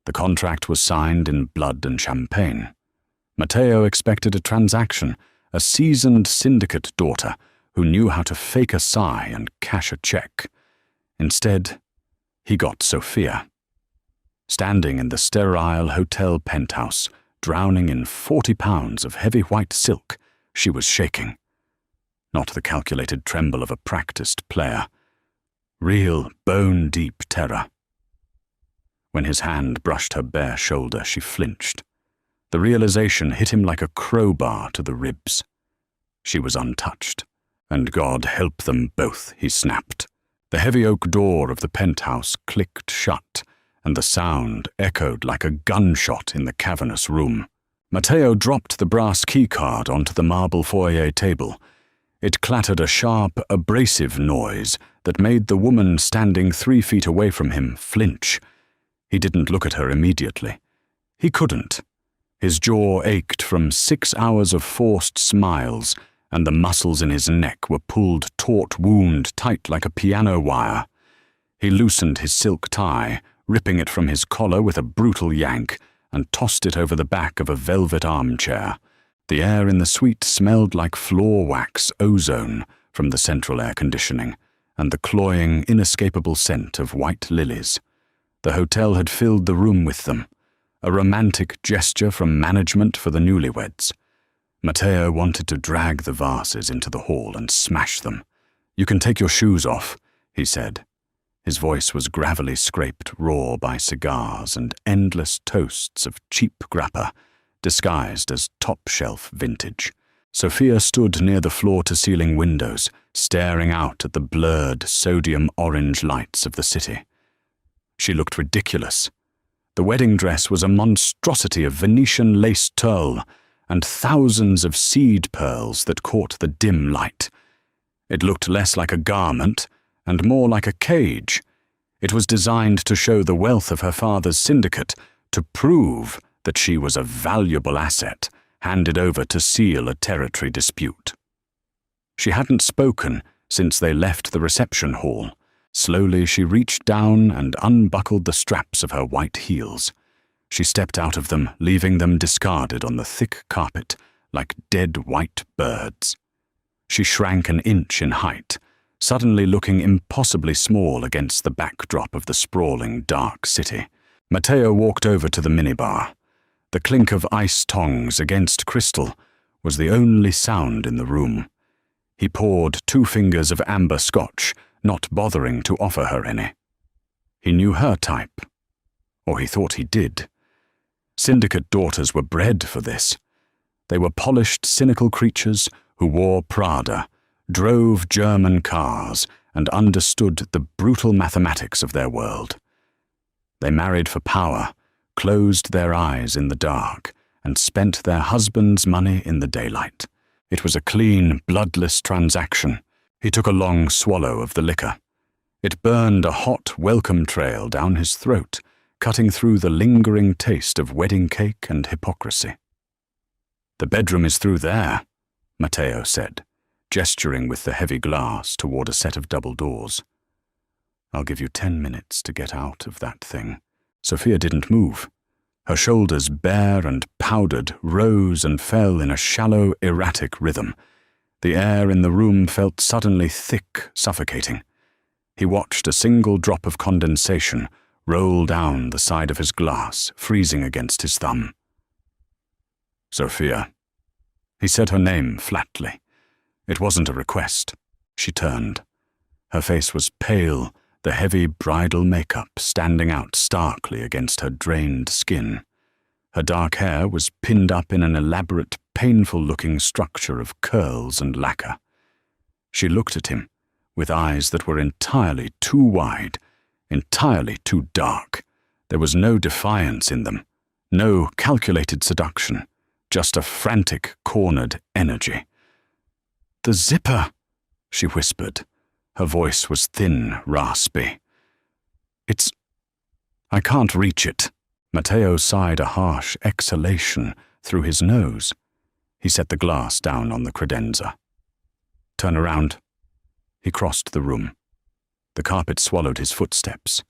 The contract was signed in blood and champagne. Matteo expected a transaction, a seasoned syndicate daughter who knew how to fake a sigh and cash a check. Instead, he got Sofia. Standing in the sterile hotel penthouse, drowning in 40 pounds of heavy white silk, she was shaking. Not the calculated tremble of a practiced player. Real, bone-deep terror. When his hand brushed her bare shoulder, she flinched. The realization hit him like a crowbar to the ribs. She was untouched. And God help them both, he snapped. The heavy oak door of the penthouse clicked shut, and the sound echoed like a gunshot in the cavernous room. Matteo dropped the brass keycard onto the marble foyer table. It clattered a sharp, abrasive noise that made the woman standing 3 feet away from him flinch. He didn't look at her immediately. He couldn't. His jaw ached from 6 hours of forced smiles, and the muscles in his neck were pulled taut-wound tight like a piano wire. He loosened his silk tie, ripping it from his collar with a brutal yank, and tossed it over the back of a velvet armchair. The air in the suite smelled like floor wax ozone from the central air conditioning, and the cloying, inescapable scent of white lilies. The hotel had filled the room with them, a romantic gesture from management for the newlyweds. Matteo wanted to drag the vases into the hall and smash them. "You can take your shoes off," he said. His voice was gravelly scraped raw by cigars and endless toasts of cheap grappa, disguised as top-shelf vintage. Sofia stood near the floor-to-ceiling windows, staring out at the blurred, sodium-orange lights of the city. She looked ridiculous. The wedding dress was a monstrosity of Venetian lace tulle and thousands of seed pearls that caught the dim light. It looked less like a garment and more like a cage. It was designed to show the wealth of her father's syndicate, to prove that she was a valuable asset handed over to seal a territory dispute. She hadn't spoken since they left the reception hall. Slowly she reached down and unbuckled the straps of her white heels. She stepped out of them, leaving them discarded on the thick carpet like dead white birds. She shrank an inch in height, suddenly looking impossibly small against the backdrop of the sprawling, dark city. Matteo walked over to the minibar. The clink of ice tongs against crystal was the only sound in the room. He poured 2 fingers of amber scotch, not bothering to offer her any. He knew her type, or he thought he did. Syndicate daughters were bred for this. They were polished, cynical creatures who wore Prada, drove German cars, and understood the brutal mathematics of their world. They married for power, closed their eyes in the dark, and spent their husbands' money in the daylight. It was a clean, bloodless transaction. He took a long swallow of the liquor. It burned a hot welcome trail down his throat, cutting through the lingering taste of wedding cake and hypocrisy. "The bedroom is through there," Matteo said, gesturing with the heavy glass toward a set of double doors. "I'll give you 10 minutes to get out of that thing." Sofia didn't move. Her shoulders, bare and powdered, rose and fell in a shallow, erratic rhythm. The air in the room felt suddenly thick, suffocating. He watched a single drop of condensation roll down the side of his glass, freezing against his thumb. "Sofia." He said her name flatly. It wasn't a request. She turned. Her face was pale, the heavy bridal makeup standing out starkly against her drained skin. Her dark hair was pinned up in an elaborate, painful-looking structure of curls and lacquer. She looked at him, with eyes that were entirely too wide, entirely too dark. There was no defiance in them, no calculated seduction, just a frantic, cornered energy. "The zipper," she whispered. Her voice was thin, raspy. I can't reach it." Matteo sighed a harsh exhalation through his nose. He set the glass down on the credenza. "Turn around." He crossed the room. The carpet swallowed his footsteps.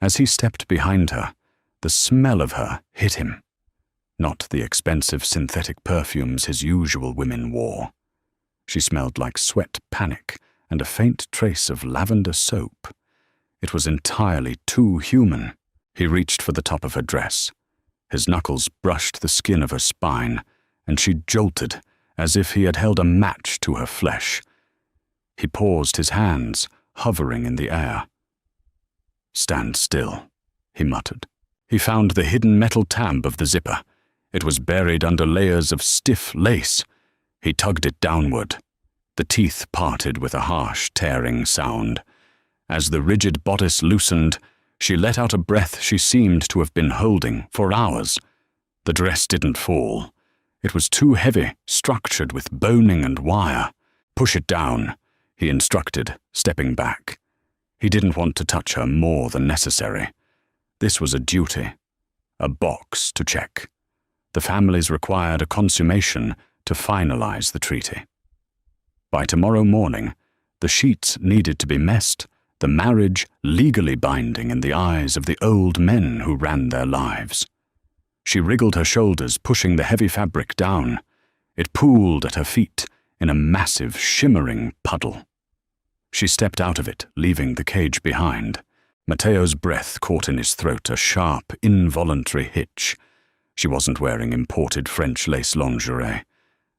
As he stepped behind her, The smell of her hit him. Not the expensive synthetic perfumes his usual women wore. She smelled like sweat panic and a faint trace of lavender soap. It was entirely too human. He reached for the top of her dress. His knuckles brushed the skin of her spine, and she jolted as if he had held a match to her flesh. He paused, his hands hovering in the air. "Stand still," he muttered. He found the hidden metal tab of the zipper. It was buried under layers of stiff lace. He tugged it downward. The teeth parted with a harsh, tearing sound. As the rigid bodice loosened, she let out a breath she seemed to have been holding for hours. The dress didn't fall. It was too heavy, structured with boning and wire. "Push it down," he instructed, stepping back. He didn't want to touch her more than necessary. This was a duty, a box to check. The families required a consummation to finalize the treaty. By tomorrow morning, the sheets needed to be messed, the marriage legally binding in the eyes of the old men who ran their lives. She wriggled her shoulders, pushing the heavy fabric down. It pooled at her feet in a massive, shimmering puddle. She stepped out of it, leaving the cage behind. Matteo's breath caught in his throat, a sharp, involuntary hitch. She wasn't wearing imported French lace lingerie.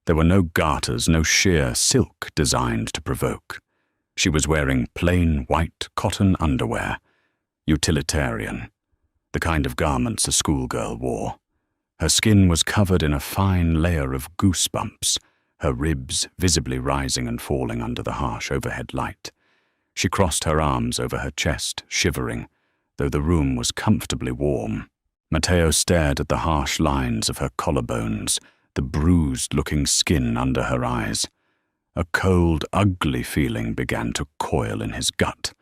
There were no garters, no sheer silk designed to provoke. She was wearing plain white cotton underwear, utilitarian, the kind of garments a schoolgirl wore. Her skin was covered in a fine layer of goosebumps, her ribs visibly rising and falling under the harsh overhead light. She crossed her arms over her chest, shivering, though the room was comfortably warm. Matteo stared at the harsh lines of her collarbones, the bruised-looking skin under her eyes. A cold, ugly feeling began to coil in his gut,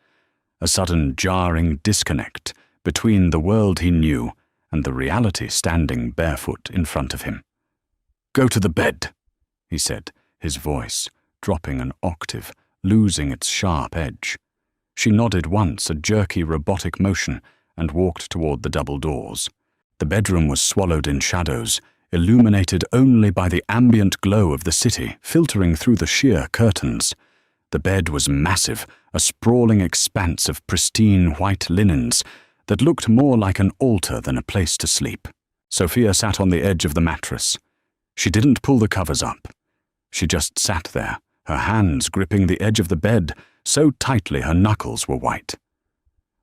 a sudden jarring disconnect between the world he knew and the reality standing barefoot in front of him. "Go to the bed," he said, his voice dropping an octave, losing its sharp edge. She nodded once, a jerky robotic motion, and walked toward the double doors. The bedroom was swallowed in shadows, illuminated only by the ambient glow of the city filtering through the sheer curtains. The bed was massive, a sprawling expanse of pristine white linens that looked more like an altar than a place to sleep. Sophia sat on the edge of the mattress. She didn't pull the covers up. She just sat there, her hands gripping the edge of the bed so tightly her knuckles were white.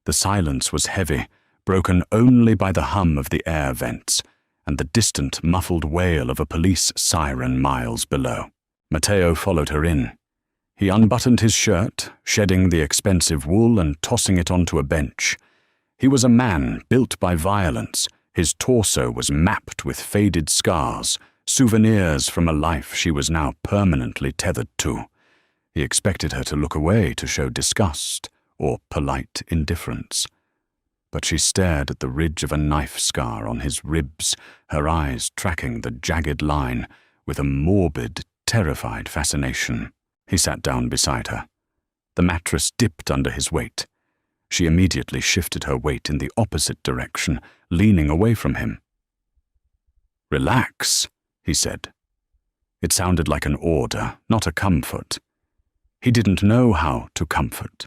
The silence was heavy, broken only by the hum of the air vents and the distant, muffled wail of a police siren miles below. Matteo followed her in. He unbuttoned his shirt, shedding the expensive wool and tossing it onto a bench. He was a man built by violence. His torso was mapped with faded scars, souvenirs from a life she was now permanently tethered to. He expected her to look away, to show disgust or polite indifference. But she stared at the ridge of a knife scar on his ribs, her eyes tracking the jagged line with a morbid, terrified fascination. He sat down beside her. The mattress dipped under his weight. She immediately shifted her weight in the opposite direction, leaning away from him. "Relax," he said. It sounded like an order, not a comfort. He didn't know how to comfort.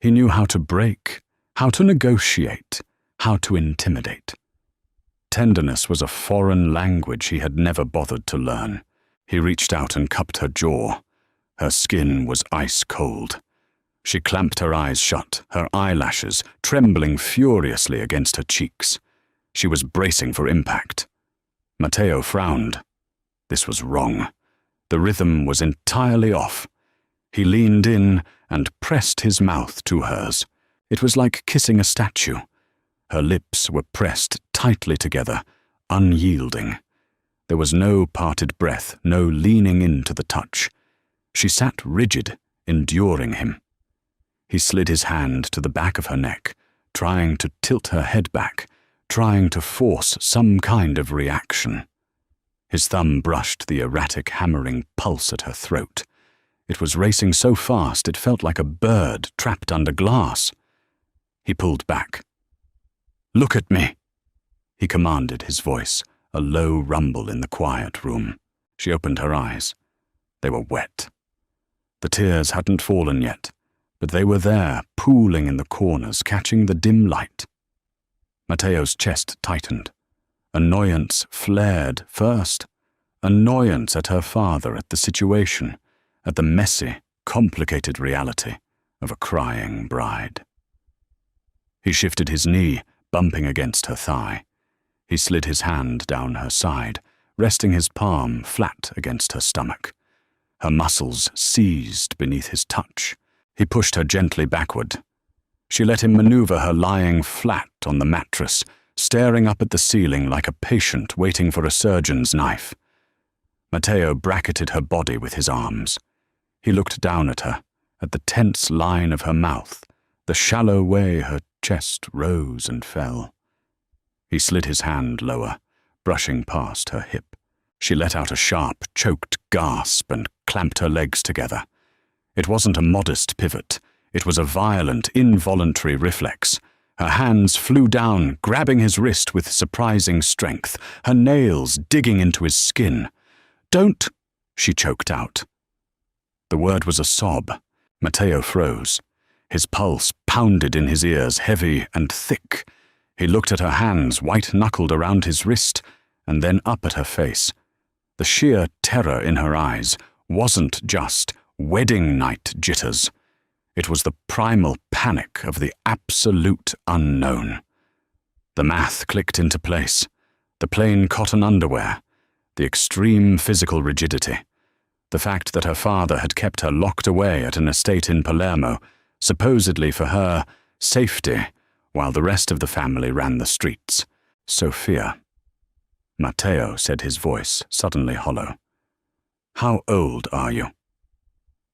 He knew how to break, how to negotiate, how to intimidate. Tenderness was a foreign language he had never bothered to learn. He reached out and cupped her jaw. Her skin was ice cold. She clamped her eyes shut, her eyelashes trembling furiously against her cheeks. She was bracing for impact. Matteo frowned. This was wrong. The rhythm was entirely off. He leaned in and pressed his mouth to hers. It was like kissing a statue. Her lips were pressed tightly together, unyielding. There was no parted breath, no leaning into the touch. She sat rigid, enduring him. He slid his hand to the back of her neck, trying to tilt her head back, trying to force some kind of reaction. His thumb brushed the erratic, hammering pulse at her throat. It was racing so fast it felt like a bird trapped under glass. He pulled back. "Look at me," he commanded, his voice a low rumble in the quiet room. She opened her eyes. They were wet. The tears hadn't fallen yet, but they were there, pooling in the corners, catching the dim light. Matteo's chest tightened. Annoyance flared first. Annoyance at her father, at the situation, at the messy, complicated reality of a crying bride. He shifted his knee, bumping against her thigh. He slid his hand down her side, resting his palm flat against her stomach. Her muscles seized beneath his touch. He pushed her gently backward. She let him maneuver her lying flat on the mattress, staring up at the ceiling like a patient waiting for a surgeon's knife. Matteo bracketed her body with his arms. He looked down at her, at the tense line of her mouth, the shallow way her chest rose and fell. He slid his hand lower, brushing past her hip. She let out a sharp, choked gasp and clamped her legs together. It wasn't a modest pivot. It was a violent, involuntary reflex. Her hands flew down, grabbing his wrist with surprising strength, her nails digging into his skin. "Don't," she choked out. The word was a sob. Matteo froze. His pulse pounded in his ears, heavy and thick. He looked at her hands, white-knuckled around his wrist, and then up at her face. The sheer terror in her eyes wasn't just wedding night jitters. It was the primal panic of the absolute unknown. The math clicked into place. The plain cotton underwear, the extreme physical rigidity, the fact that her father had kept her locked away at an estate in Palermo, supposedly for her safety, while the rest of the family ran the streets. Sophia. Matteo said, his voice suddenly hollow. "How old are you?"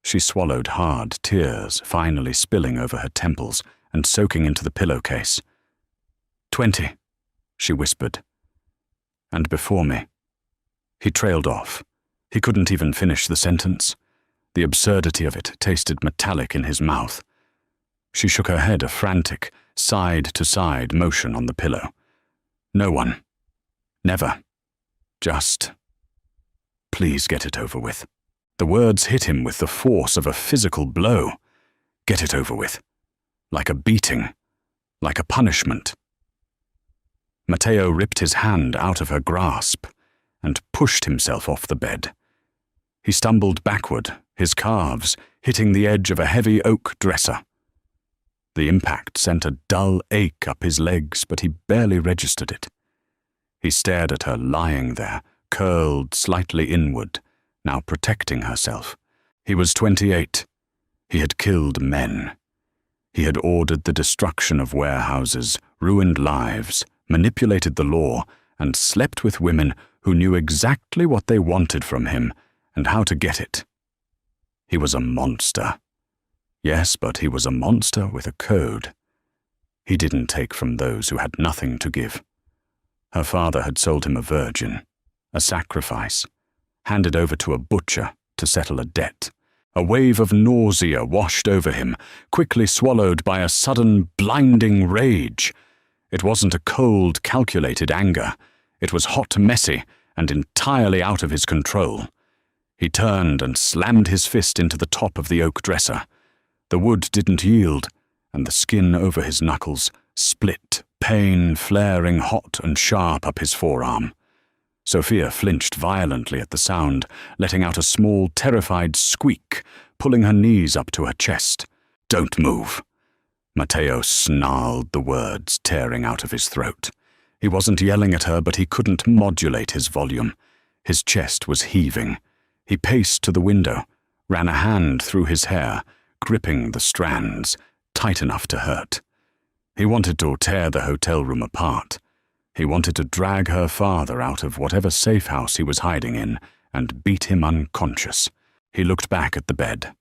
She swallowed hard, tears finally spilling over her temples and soaking into the pillowcase. 20, she whispered. "And before me." He trailed off. He couldn't even finish the sentence. The absurdity of it tasted metallic in his mouth. She shook her head, a frantic, side-to-side motion on the pillow. "No one. Never. Just. Please get it over with." The words hit him with the force of a physical blow. Get it over with. Like a beating. Like a punishment. Matteo ripped his hand out of her grasp and pushed himself off the bed. He stumbled backward, his calves hitting the edge of a heavy oak dresser. The impact sent a dull ache up his legs, but he barely registered it. He stared at her lying there, curled slightly inward, now protecting herself. He was 28. He had killed men. He had ordered the destruction of warehouses, ruined lives, manipulated the law, and slept with women who knew exactly what they wanted from him and how to get it. He was a monster. Yes, but he was a monster with a code. He didn't take from those who had nothing to give. Her father had sold him a virgin, a sacrifice, handed over to a butcher to settle a debt. A wave of nausea washed over him, quickly swallowed by a sudden, blinding rage. It wasn't a cold, calculated anger. It was hot, messy, and entirely out of his control. He turned and slammed his fist into the top of the oak dresser. The wood didn't yield, and the skin over his knuckles split, pain flaring hot and sharp up his forearm. Sophia flinched violently at the sound, letting out a small, terrified squeak, pulling her knees up to her chest. "Don't move." Matteo snarled the words tearing out of his throat. He wasn't yelling at her, but he couldn't modulate his volume. His chest was heaving. He paced to the window, ran a hand through his hair, gripping the strands, tight enough to hurt. He wanted to tear the hotel room apart. He wanted to drag her father out of whatever safe house he was hiding in and beat him unconscious. He looked back at the bed.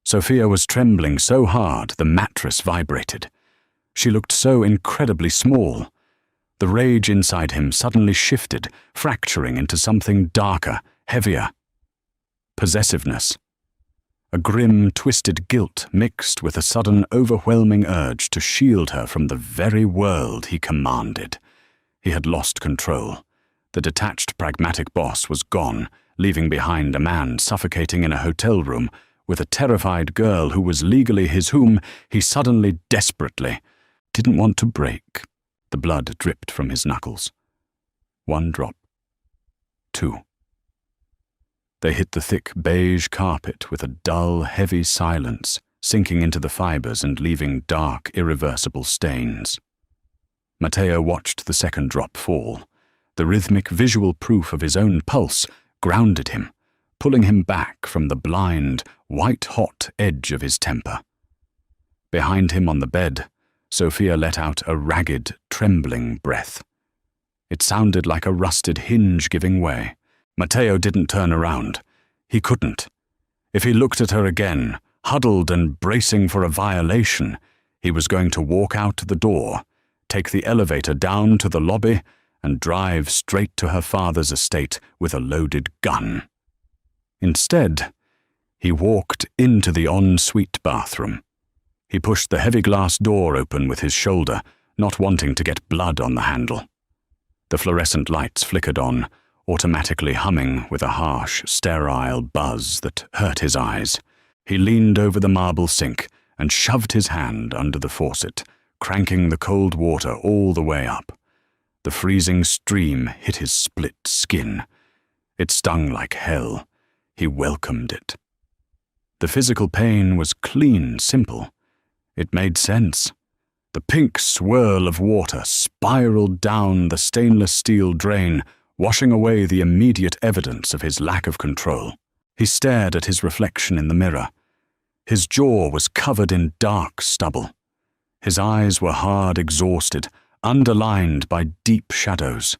Sophia was trembling so hard the mattress vibrated. She looked so incredibly small. The rage inside him suddenly shifted, fracturing into something darker, heavier. Possessiveness. A grim, twisted guilt mixed with a sudden, overwhelming urge to shield her from the very world he commanded. He had lost control. The detached, pragmatic boss was gone, leaving behind a man suffocating in a hotel room with a terrified girl who was legally his, whom he suddenly, desperately, didn't want to break. The blood dripped from his knuckles. 1 drop. 2. They hit the thick beige carpet with a dull, heavy silence, sinking into the fibers and leaving dark, irreversible stains. Matteo watched the second drop fall. The rhythmic, visual proof of his own pulse grounded him, pulling him back from the blind, white-hot edge of his temper. Behind him on the bed, Sophia let out a ragged, trembling breath. It sounded like a rusted hinge giving way. Matteo didn't turn around. He couldn't. If he looked at her again, huddled and bracing for a violation, he was going to walk out the door, take the elevator down to the lobby, and drive straight to her father's estate with a loaded gun. Instead, he walked into the ensuite bathroom. He pushed the heavy glass door open with his shoulder, not wanting to get blood on the handle. The fluorescent lights flickered on, automatically humming with a harsh, sterile buzz that hurt his eyes. He leaned over the marble sink and shoved his hand under the faucet, cranking the cold water all the way up. The freezing stream hit his split skin. It stung like hell. He welcomed it. The physical pain was clean, simple. It made sense. The pink swirl of water spiraled down the stainless steel drain, washing away the immediate evidence of his lack of control. He stared at his reflection in the mirror. His jaw was covered in dark stubble. His eyes were hard, exhausted, underlined by deep shadows.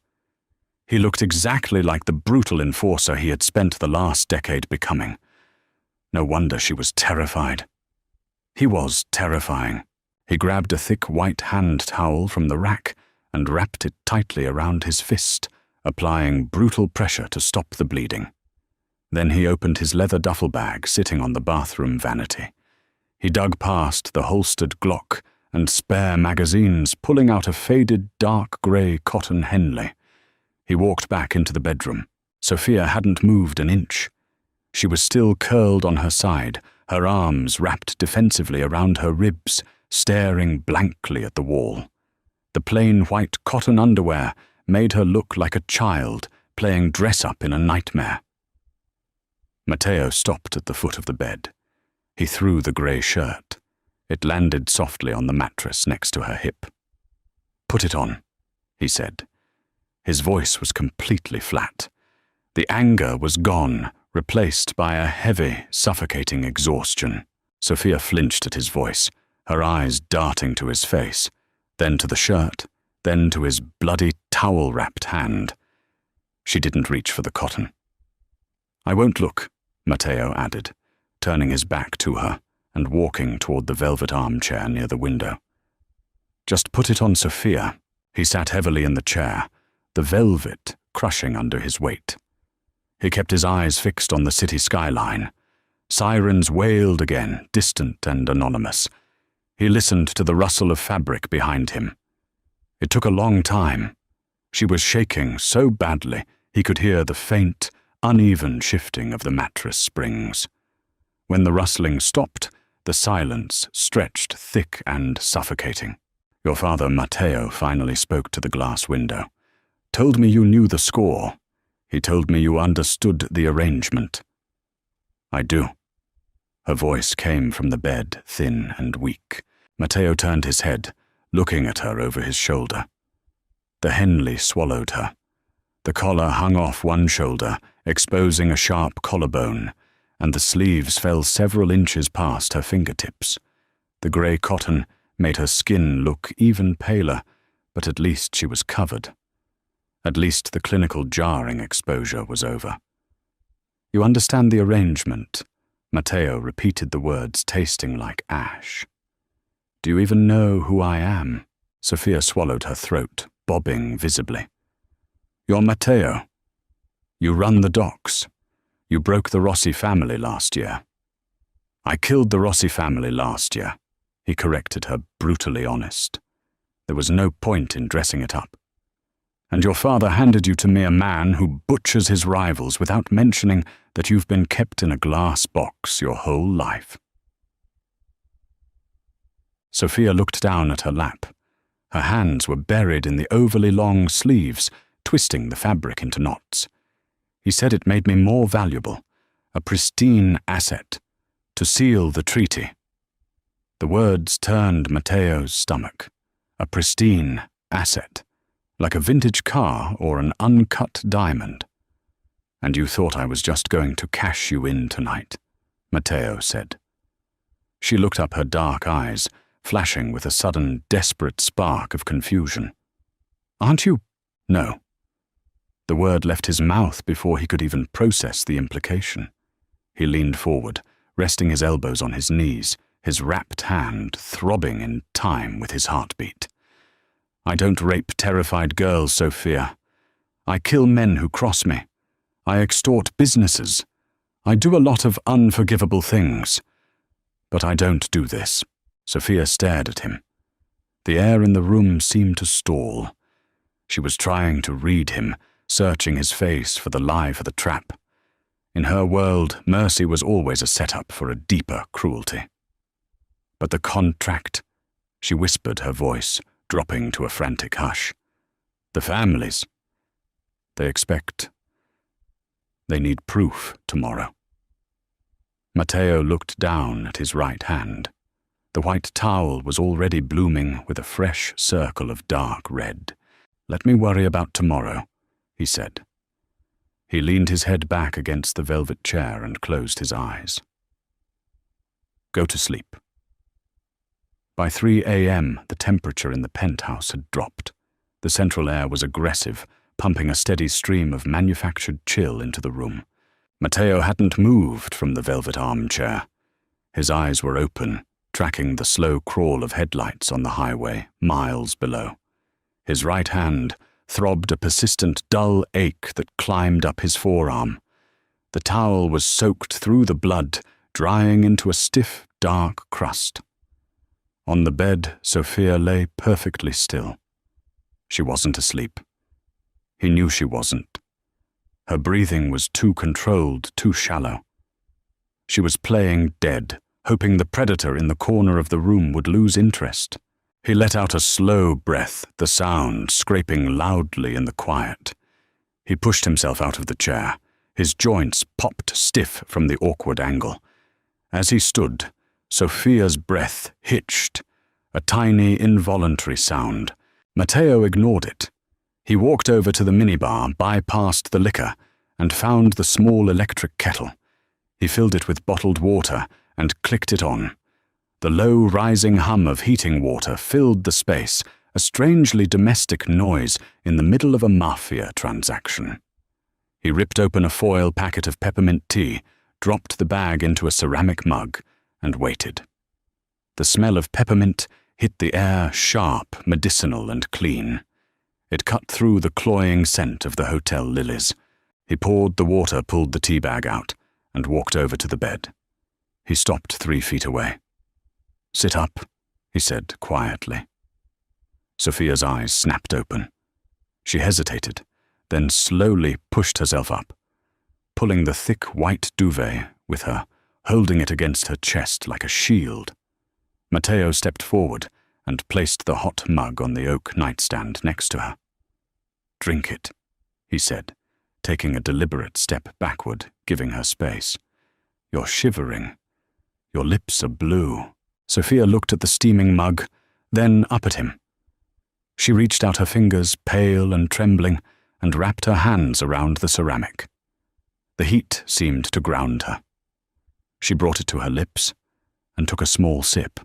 He looked exactly like the brutal enforcer he had spent the last decade becoming. No wonder she was terrified. He was terrifying. He grabbed a thick white hand towel from the rack and wrapped it tightly around his fist, applying brutal pressure to stop the bleeding. Then he opened his leather duffel bag sitting on the bathroom vanity. He dug past the holstered Glock and spare magazines, pulling out a faded dark grey cotton Henley. He walked back into the bedroom. Sophia hadn't moved an inch. She was still curled on her side, her arms wrapped defensively around her ribs, staring blankly at the wall. The plain white cotton underwear made her look like a child playing dress-up in a nightmare. Matteo stopped at the foot of the bed. He threw the grey shirt. It landed softly on the mattress next to her hip. "Put it on," he said. His voice was completely flat. The anger was gone, replaced by a heavy, suffocating exhaustion. Sophia flinched at his voice, her eyes darting to his face, then to the shirt, then to his bloody towel-wrapped hand. She didn't reach for the cotton. "I won't look," Matteo added, turning his back to her and walking toward the velvet armchair near the window. "Just put it on Sophia." He sat heavily in the chair, the velvet crushing under his weight. He kept his eyes fixed on the city skyline. Sirens wailed again, distant and anonymous. He listened to the rustle of fabric behind him. It took a long time. She was shaking so badly he could hear the faint, uneven shifting of the mattress springs. When the rustling stopped, the silence stretched thick and suffocating. "Your father, Matteo, finally spoke to the glass window. Told me you knew the score. He told me you understood the arrangement." "I do." Her voice came from the bed, thin and weak. Matteo turned his head, looking at her over his shoulder. The Henley swallowed her. The collar hung off one shoulder, exposing a sharp collarbone, and the sleeves fell several inches past her fingertips. The grey cotton made her skin look even paler, but at least she was covered. At least the clinical jarring exposure was over. "You understand the arrangement?" Matteo repeated the words, tasting like ash. "Do you even know who I am?" Sophia swallowed her throat, bobbing visibly. "You're Matteo. You run the docks. You broke the Rossi family last year." "I killed the Rossi family last year," he corrected her, brutally honest. There was no point in dressing it up. And your father handed you to me, a man who butchers his rivals without mentioning that you've been kept in a glass box your whole life." Sophia looked down at her lap. Her hands were buried in the overly long sleeves, twisting the fabric into knots. He said it made me more valuable, a pristine asset, to seal the treaty. The words turned Matteo's stomach. A pristine asset, like a vintage car or an uncut diamond. "And you thought I was just going to cash you in tonight," Matteo said. She looked up, her dark eyes flashing with a sudden, desperate spark of confusion. "Aren't you?" "No." The word left his mouth before he could even process the implication. He leaned forward, resting his elbows on his knees, his wrapped hand throbbing in time with his heartbeat. "I don't rape terrified girls, Sophia. I kill men who cross me. I extort businesses. I do a lot of unforgivable things. But I don't do this." Sophia stared at him. The air in the room seemed to stall. She was trying to read him, searching his face for the lie for the trap. In her world, mercy was always a setup for a deeper cruelty. "But the contract," she whispered, her voice dropping to a frantic hush. "The families. They need proof tomorrow." Matteo looked down at his right hand. The white towel was already blooming with a fresh circle of dark red. "Let me worry about tomorrow," he said. He leaned his head back against the velvet chair and closed his eyes. "Go to sleep." By 3 a.m., the temperature in the penthouse had dropped. The central air was aggressive, pumping a steady stream of manufactured chill into the room. Matteo hadn't moved from the velvet armchair. His eyes were open, tracking the slow crawl of headlights on the highway miles below. His right hand throbbed a persistent dull ache that climbed up his forearm. The towel was soaked through the blood, drying into a stiff, dark crust. On the bed, Sophia lay perfectly still. She wasn't asleep. He knew she wasn't. Her breathing was too controlled, too shallow. She was playing dead, hoping the predator in the corner of the room would lose interest. He let out a slow breath, the sound scraping loudly in the quiet. He pushed himself out of the chair. His joints popped stiff from the awkward angle. As he stood, Sophia's breath hitched, a tiny, involuntary sound. Matteo ignored it. He walked over to the minibar, bypassed the liquor, and found the small electric kettle. He filled it with bottled water and clicked it on. The low, rising hum of heating water filled the space, a strangely domestic noise in the middle of a Mafia transaction. He ripped open a foil packet of peppermint tea, dropped the bag into a ceramic mug, and waited. The smell of peppermint hit the air sharp, medicinal, and clean. It cut through the cloying scent of the hotel lilies. He poured the water, pulled the tea bag out, and walked over to the bed. He stopped 3 feet away. "Sit up," he said quietly. Sophia's eyes snapped open. She hesitated, then slowly pushed herself up, pulling the thick white duvet with her, holding it against her chest like a shield. Matteo stepped forward and placed the hot mug on the oak nightstand next to her. "Drink it," he said, taking a deliberate step backward, giving her space. "You're shivering. Your lips are blue." Sophia looked at the steaming mug, then up at him. She reached out her fingers, pale and trembling, and wrapped her hands around the ceramic. The heat seemed to ground her. She brought it to her lips and took a small sip.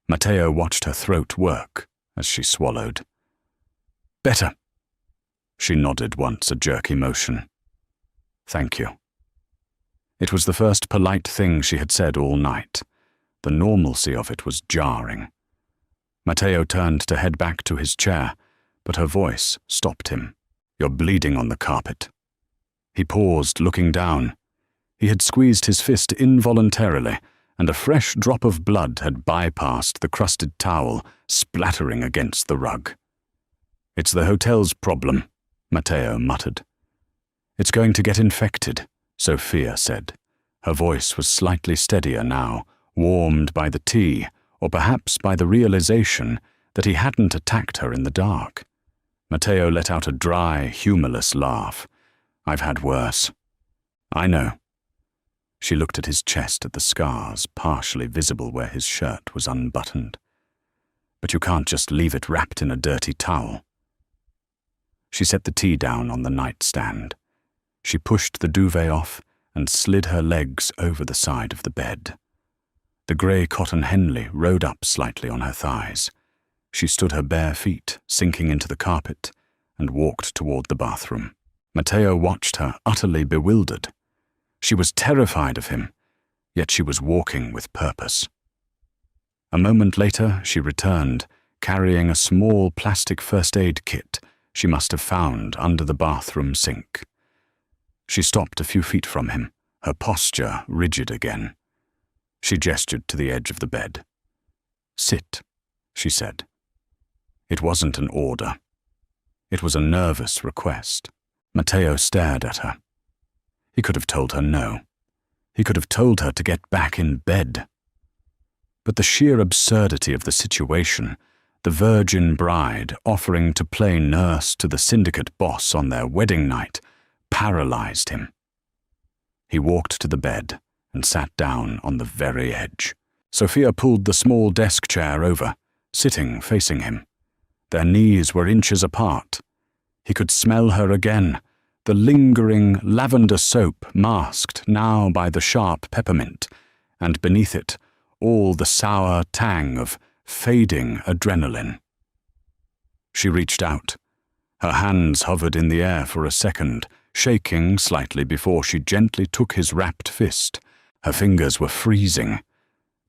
Matteo watched her throat work as she swallowed. "Better." She nodded once, a jerky motion. "Thank you." It was the first polite thing she had said all night. The normalcy of it was jarring. Matteo turned to head back to his chair, but her voice stopped him. "You're bleeding on the carpet." He paused, looking down. He had squeezed his fist involuntarily, and a fresh drop of blood had bypassed the crusted towel, splattering against the rug. It's the hotel's problem, Matteo muttered. It's going to get infected, Sophia said. Her voice was slightly steadier now, warmed by the tea, or perhaps by the realization that he hadn't attacked her in the dark. Matteo let out a dry, humorless laugh. I've had worse. I know. She looked at his chest, at the scars partially visible where his shirt was unbuttoned. But you can't just leave it wrapped in a dirty towel. She set the tea down on the nightstand. She pushed the duvet off and slid her legs over the side of the bed. The grey cotton Henley rode up slightly on her thighs. She stood her bare feet, sinking into the carpet, and walked toward the bathroom. Matteo watched her, utterly bewildered. She was terrified of him, yet she was walking with purpose. A moment later, she returned, carrying a small plastic first aid kit she must have found under the bathroom sink. She stopped a few feet from him, her posture rigid again. She gestured to the edge of the bed. Sit, she said. It wasn't an order. It was a nervous request. Matteo stared at her. He could have told her no. He could have told her to get back in bed. But the sheer absurdity of the situation, the virgin bride offering to play nurse to the syndicate boss on their wedding night, paralyzed him. He walked to the bed and sat down on the very edge. Sophia pulled the small desk chair over, sitting facing him. Their knees were inches apart. He could smell her again, the lingering lavender soap masked now by the sharp peppermint, and beneath it, all the sour tang of fading adrenaline. She reached out. Her hands hovered in the air for a second, shaking slightly before she gently took his wrapped fist. Her fingers were freezing.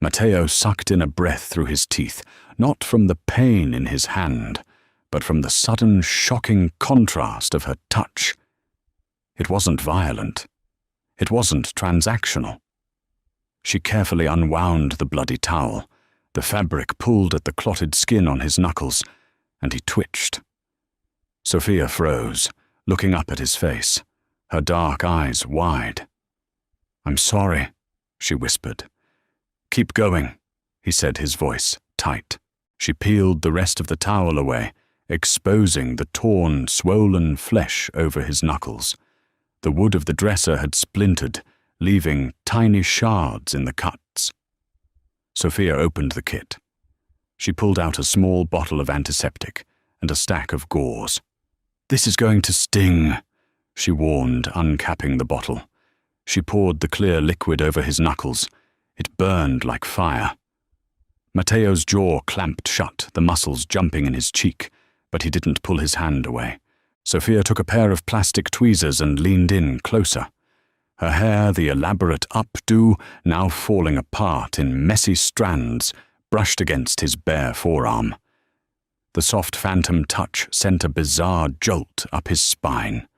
Matteo sucked in a breath through his teeth, not from the pain in his hand, but from the sudden, shocking contrast of her touch. It wasn't violent. It wasn't transactional. She carefully unwound the bloody towel. The fabric pulled at the clotted skin on his knuckles, and he twitched. Sophia froze, looking up at his face, her dark eyes wide. "I'm sorry," she whispered. "Keep going," he said, his voice tight. She peeled the rest of the towel away, exposing the torn, swollen flesh over his knuckles. The wood of the dresser had splintered, leaving tiny shards in the cuts. Sophia opened the kit. She pulled out a small bottle of antiseptic and a stack of gauze. "This is going to sting," she warned, uncapping the bottle. She poured the clear liquid over his knuckles. It burned like fire. Matteo's jaw clamped shut, the muscles jumping in his cheek, but he didn't pull his hand away. Sophia took a pair of plastic tweezers and leaned in closer. Her hair, the elaborate updo, now falling apart in messy strands, brushed against his bare forearm. The soft phantom touch sent a bizarre jolt up his spine.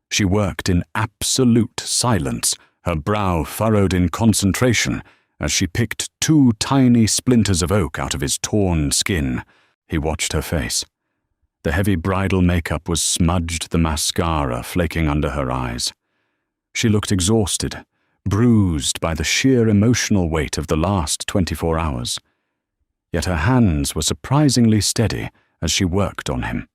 She worked in absolute silence, her brow furrowed in concentration, as she picked 2 tiny splinters of oak out of his torn skin. He watched her face. The heavy bridal makeup was smudged, the mascara flaking under her eyes. She looked exhausted, bruised by the sheer emotional weight of the last 24 hours. Yet her hands were surprisingly steady as she worked on him.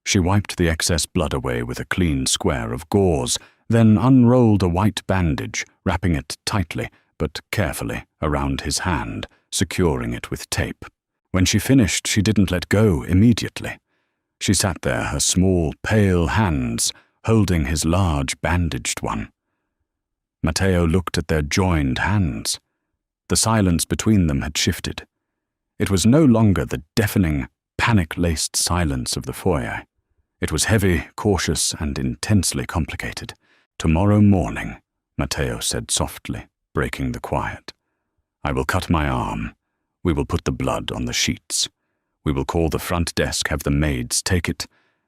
She wiped the excess blood away with a clean square of gauze, then unrolled a white bandage, wrapping it tightly but carefully around his hand, securing it with tape. When she finished, she didn't let go immediately. She sat there, her small, pale hands holding his large, bandaged one. Matteo looked at their joined hands. The silence between them had shifted. It was no longer the deafening, panic-laced silence of the foyer. It was heavy, cautious, and intensely complicated. "Tomorrow morning," Matteo said softly, breaking the quiet. "I will cut my arm. We will put the blood on the sheets. We will call the front desk, have the maids take it,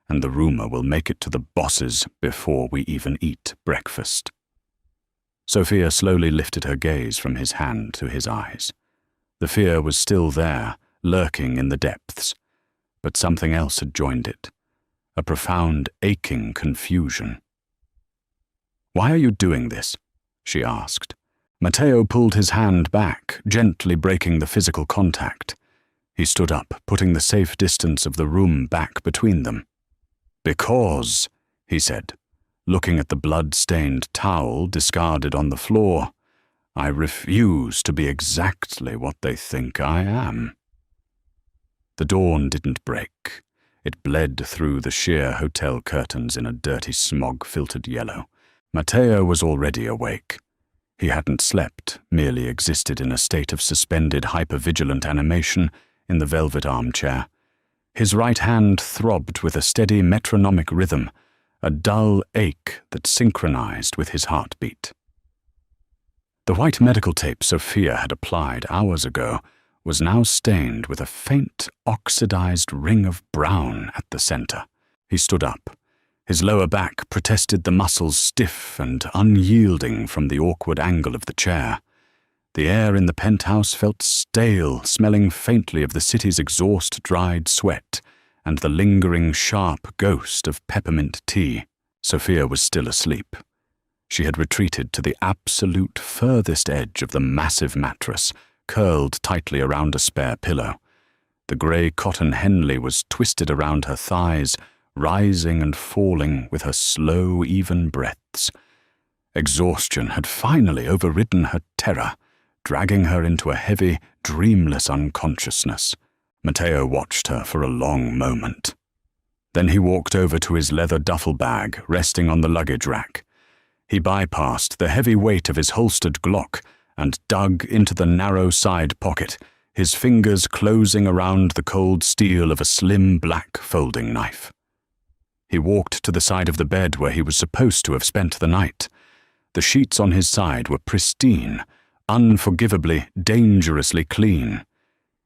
and the rumor will make it to the bosses before we even eat breakfast." Sophia slowly lifted her gaze from his hand to his eyes. The fear was still there, lurking in the depths. but something else had joined it, a profound, aching confusion. "Why are you doing this?" she asked. Matteo pulled his hand back, gently breaking the physical contact. He stood up, putting the safe distance of the room back between them. "Because," he said, looking at the blood-stained towel discarded on the floor, "I refuse to be exactly what they think I am." The dawn didn't break. It bled through the sheer hotel curtains in a dirty smog-filtered yellow. Matteo was already awake. He hadn't slept, merely existed in a state of suspended hypervigilant animation in the velvet armchair. His right hand throbbed with a steady metronomic rhythm, a dull ache that synchronized with his heartbeat. The white medical tape Sophia had applied hours ago was now stained with a faint, oxidized ring of brown at the center. He stood up. His lower back protested the muscles stiff and unyielding from the awkward angle of the chair. The air in the penthouse felt stale, smelling faintly of the city's exhaust-dried sweat and the lingering, sharp ghost of peppermint tea. Sophia was still asleep. She had retreated to the absolute furthest edge of the massive mattress, curled tightly around a spare pillow. The grey cotton Henley was twisted around her thighs, rising and falling with her slow, even breaths. Exhaustion had finally overridden her terror, dragging her into a heavy, dreamless unconsciousness. Matteo watched her for a long moment. Then he walked over to his leather duffel bag, resting on the luggage rack. He bypassed the heavy weight of his holstered Glock and dug into the narrow side pocket, his fingers closing around the cold steel of a slim black folding knife. He walked to the side of the bed where he was supposed to have spent the night. The sheets on his side were pristine, unforgivably, dangerously clean.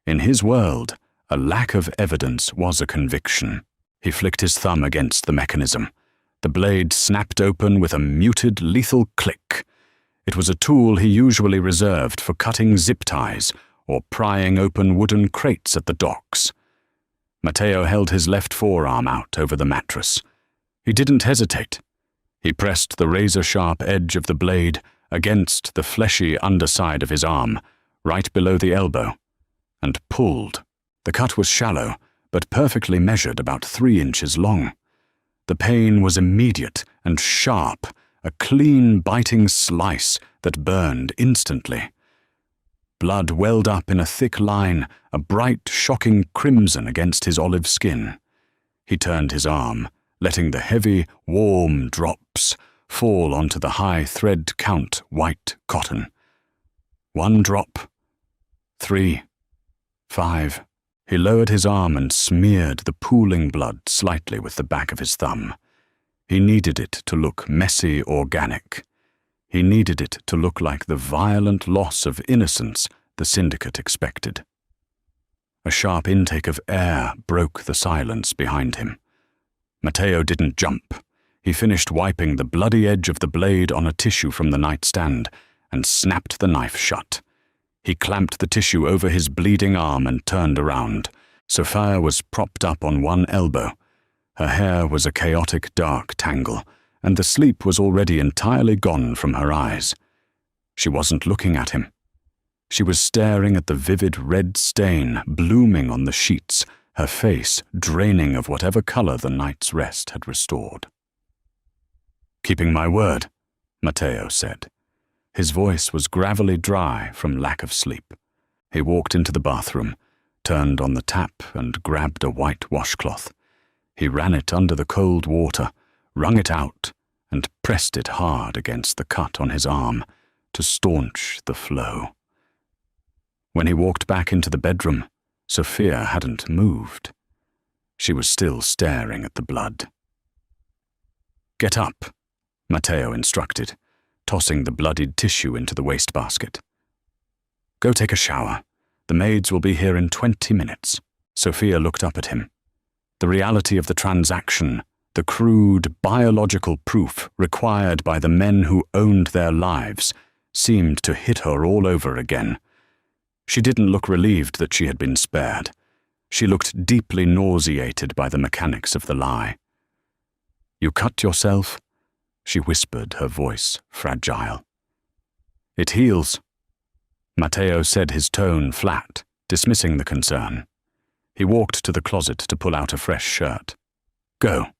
In his world, a lack of evidence was a conviction. He flicked his thumb against the mechanism. The blade snapped open with a muted, lethal click. It was a tool he usually reserved for cutting zip ties or prying open wooden crates at the docks. Matteo held his left forearm out over the mattress. He didn't hesitate. He pressed the razor-sharp edge of the blade against the fleshy underside of his arm, right below the elbow, and pulled. The cut was shallow, but perfectly measured, about 3 inches long. The pain was immediate and sharp, a clean, biting slice that burned instantly. Blood welled up in a thick line, a bright, shocking crimson against his olive skin. He turned his arm, letting the heavy, warm drops fall onto the high thread count white cotton. 1 drop. 3. 5. He lowered his arm and smeared the pooling blood slightly with the back of his thumb. He needed it to look messy, organic. He needed it to look like the violent loss of innocence the syndicate expected. A sharp intake of air broke the silence behind him. Matteo didn't jump. He finished wiping the bloody edge of the blade on a tissue from the nightstand and snapped the knife shut. He clamped the tissue over his bleeding arm and turned around. Sophia was propped up on one elbow. Her hair was a chaotic dark tangle, and the sleep was already entirely gone from her eyes. She wasn't looking at him. She was staring at the vivid red stain blooming on the sheets, her face draining of whatever color the night's rest had restored. "Keeping my word," Matteo said. His voice was gravelly dry from lack of sleep. He walked into the bathroom, turned on the tap and grabbed a white washcloth. He ran it under the cold water, wrung it out, and pressed it hard against the cut on his arm to staunch the flow. When he walked back into the bedroom, Sophia hadn't moved. She was still staring at the blood. "Get up," Matteo instructed, tossing the bloodied tissue into the wastebasket. "Go take a shower. The maids will be here in 20 minutes. Sophia looked up at him. The reality of the transaction, the crude biological proof required by the men who owned their lives, seemed to hit her all over again. She didn't look relieved that she had been spared. She looked deeply nauseated by the mechanics of the lie. "You cut yourself?" she whispered, her voice fragile. "It heals." Matteo said, his tone flat, dismissing the concern. He walked to the closet to pull out a fresh shirt. "Go.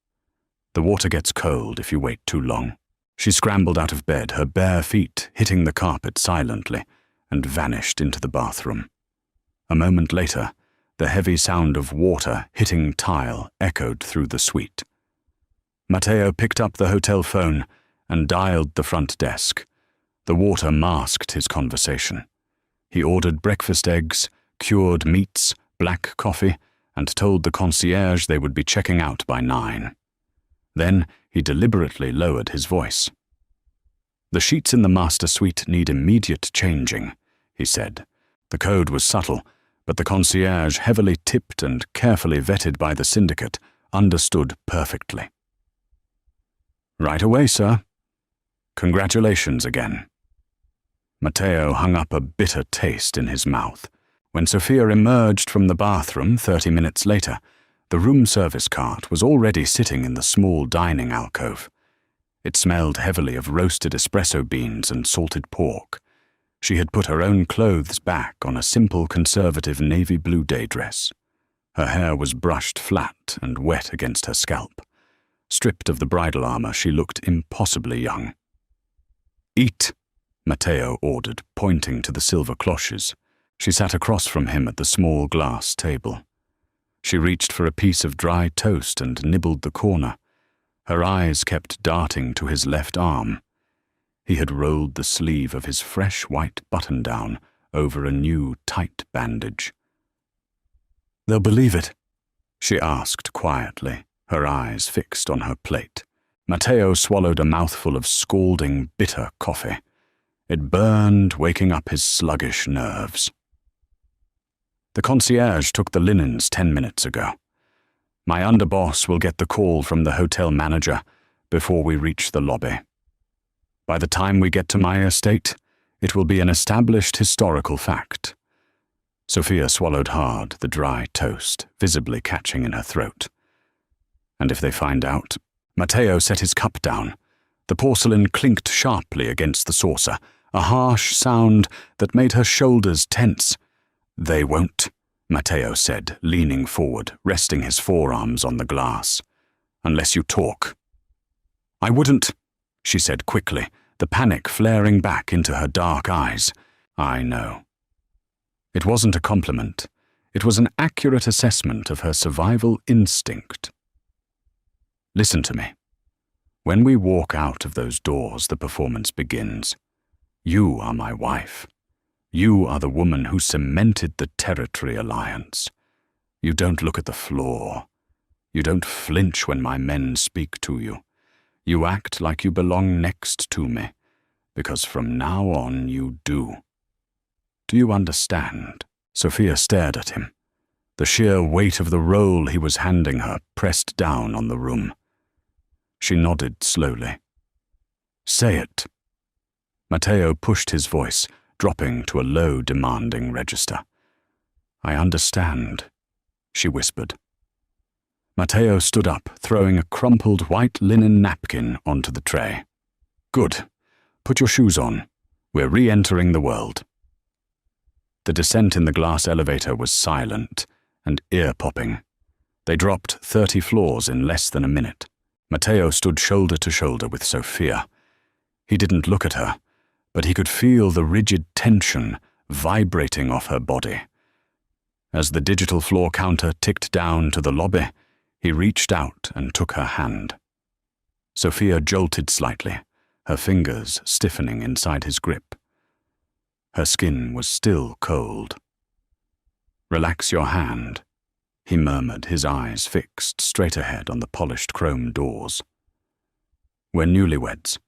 The water gets cold if you wait too long." She scrambled out of bed, her bare feet hitting the carpet silently, and vanished into the bathroom. A moment later, the heavy sound of water hitting tile echoed through the suite. Matteo picked up the hotel phone and dialed the front desk. The water masked his conversation. He ordered breakfast eggs, cured meats, black coffee, and told the concierge they would be checking out by 9. Then he deliberately lowered his voice. "The sheets in the master suite need immediate changing," he said. The code was subtle, but the concierge, heavily tipped and carefully vetted by the syndicate, understood perfectly. "Right away, sir. Congratulations again." Matteo hung up a bitter taste in his mouth. When Sophia emerged from the bathroom 30 minutes later, the room service cart was already sitting in the small dining alcove. It smelled heavily of roasted espresso beans and salted pork. She had put her own clothes back on a simple conservative navy blue day dress. Her hair was brushed flat and wet against her scalp. Stripped of the bridal armor, she looked impossibly young. "Eat," Matteo ordered, pointing to the silver cloches. She sat across from him at the small glass table. She reached for a piece of dry toast and nibbled the corner. Her eyes kept darting to his left arm. He had rolled the sleeve of his fresh white button-down over a new tight bandage. "They'll believe it?" she asked quietly, her eyes fixed on her plate. Matteo swallowed a mouthful of scalding, bitter coffee. It burned, waking up his sluggish nerves. "The concierge took the linens 10 minutes ago. My underboss will get the call from the hotel manager before we reach the lobby. By the time we get to my estate, it will be an established historical fact." Sophia swallowed hard, the dry toast visibly catching in her throat. "And if they find out?" Matteo set his cup down. The porcelain clinked sharply against the saucer, a harsh sound that made her shoulders tense. "They won't," Matteo said, leaning forward, resting his forearms on the glass. "Unless you talk." "I wouldn't," she said quickly, the panic flaring back into her dark eyes. "I know." It wasn't a compliment. It was an accurate assessment of her survival instinct. "Listen to me. When we walk out of those doors, the performance begins. You are my wife. You are the woman who cemented the territory alliance. You don't look at the floor. You don't flinch when my men speak to you. You act like you belong next to me, because from now on you do. Do you understand?" Sophia stared at him. The sheer weight of the role he was handing her pressed down on the room. She nodded slowly. "Say it." Matteo pushed his voice, dropping to a low, demanding register. "I understand," she whispered. Matteo stood up, throwing a crumpled white linen napkin onto the tray. "Good. Put your shoes on. We're re-entering the world." The descent in the glass elevator was silent and ear-popping. They dropped 30 floors in less than a minute. Matteo stood shoulder to shoulder with Sophia. He didn't look at her, but he could feel the rigid tension vibrating off her body. As the digital floor counter ticked down to the lobby, he reached out and took her hand. Sophia jolted slightly, her fingers stiffening inside his grip. Her skin was still cold. "Relax your hand," he murmured, his eyes fixed straight ahead on the polished chrome doors. "We're newlyweds.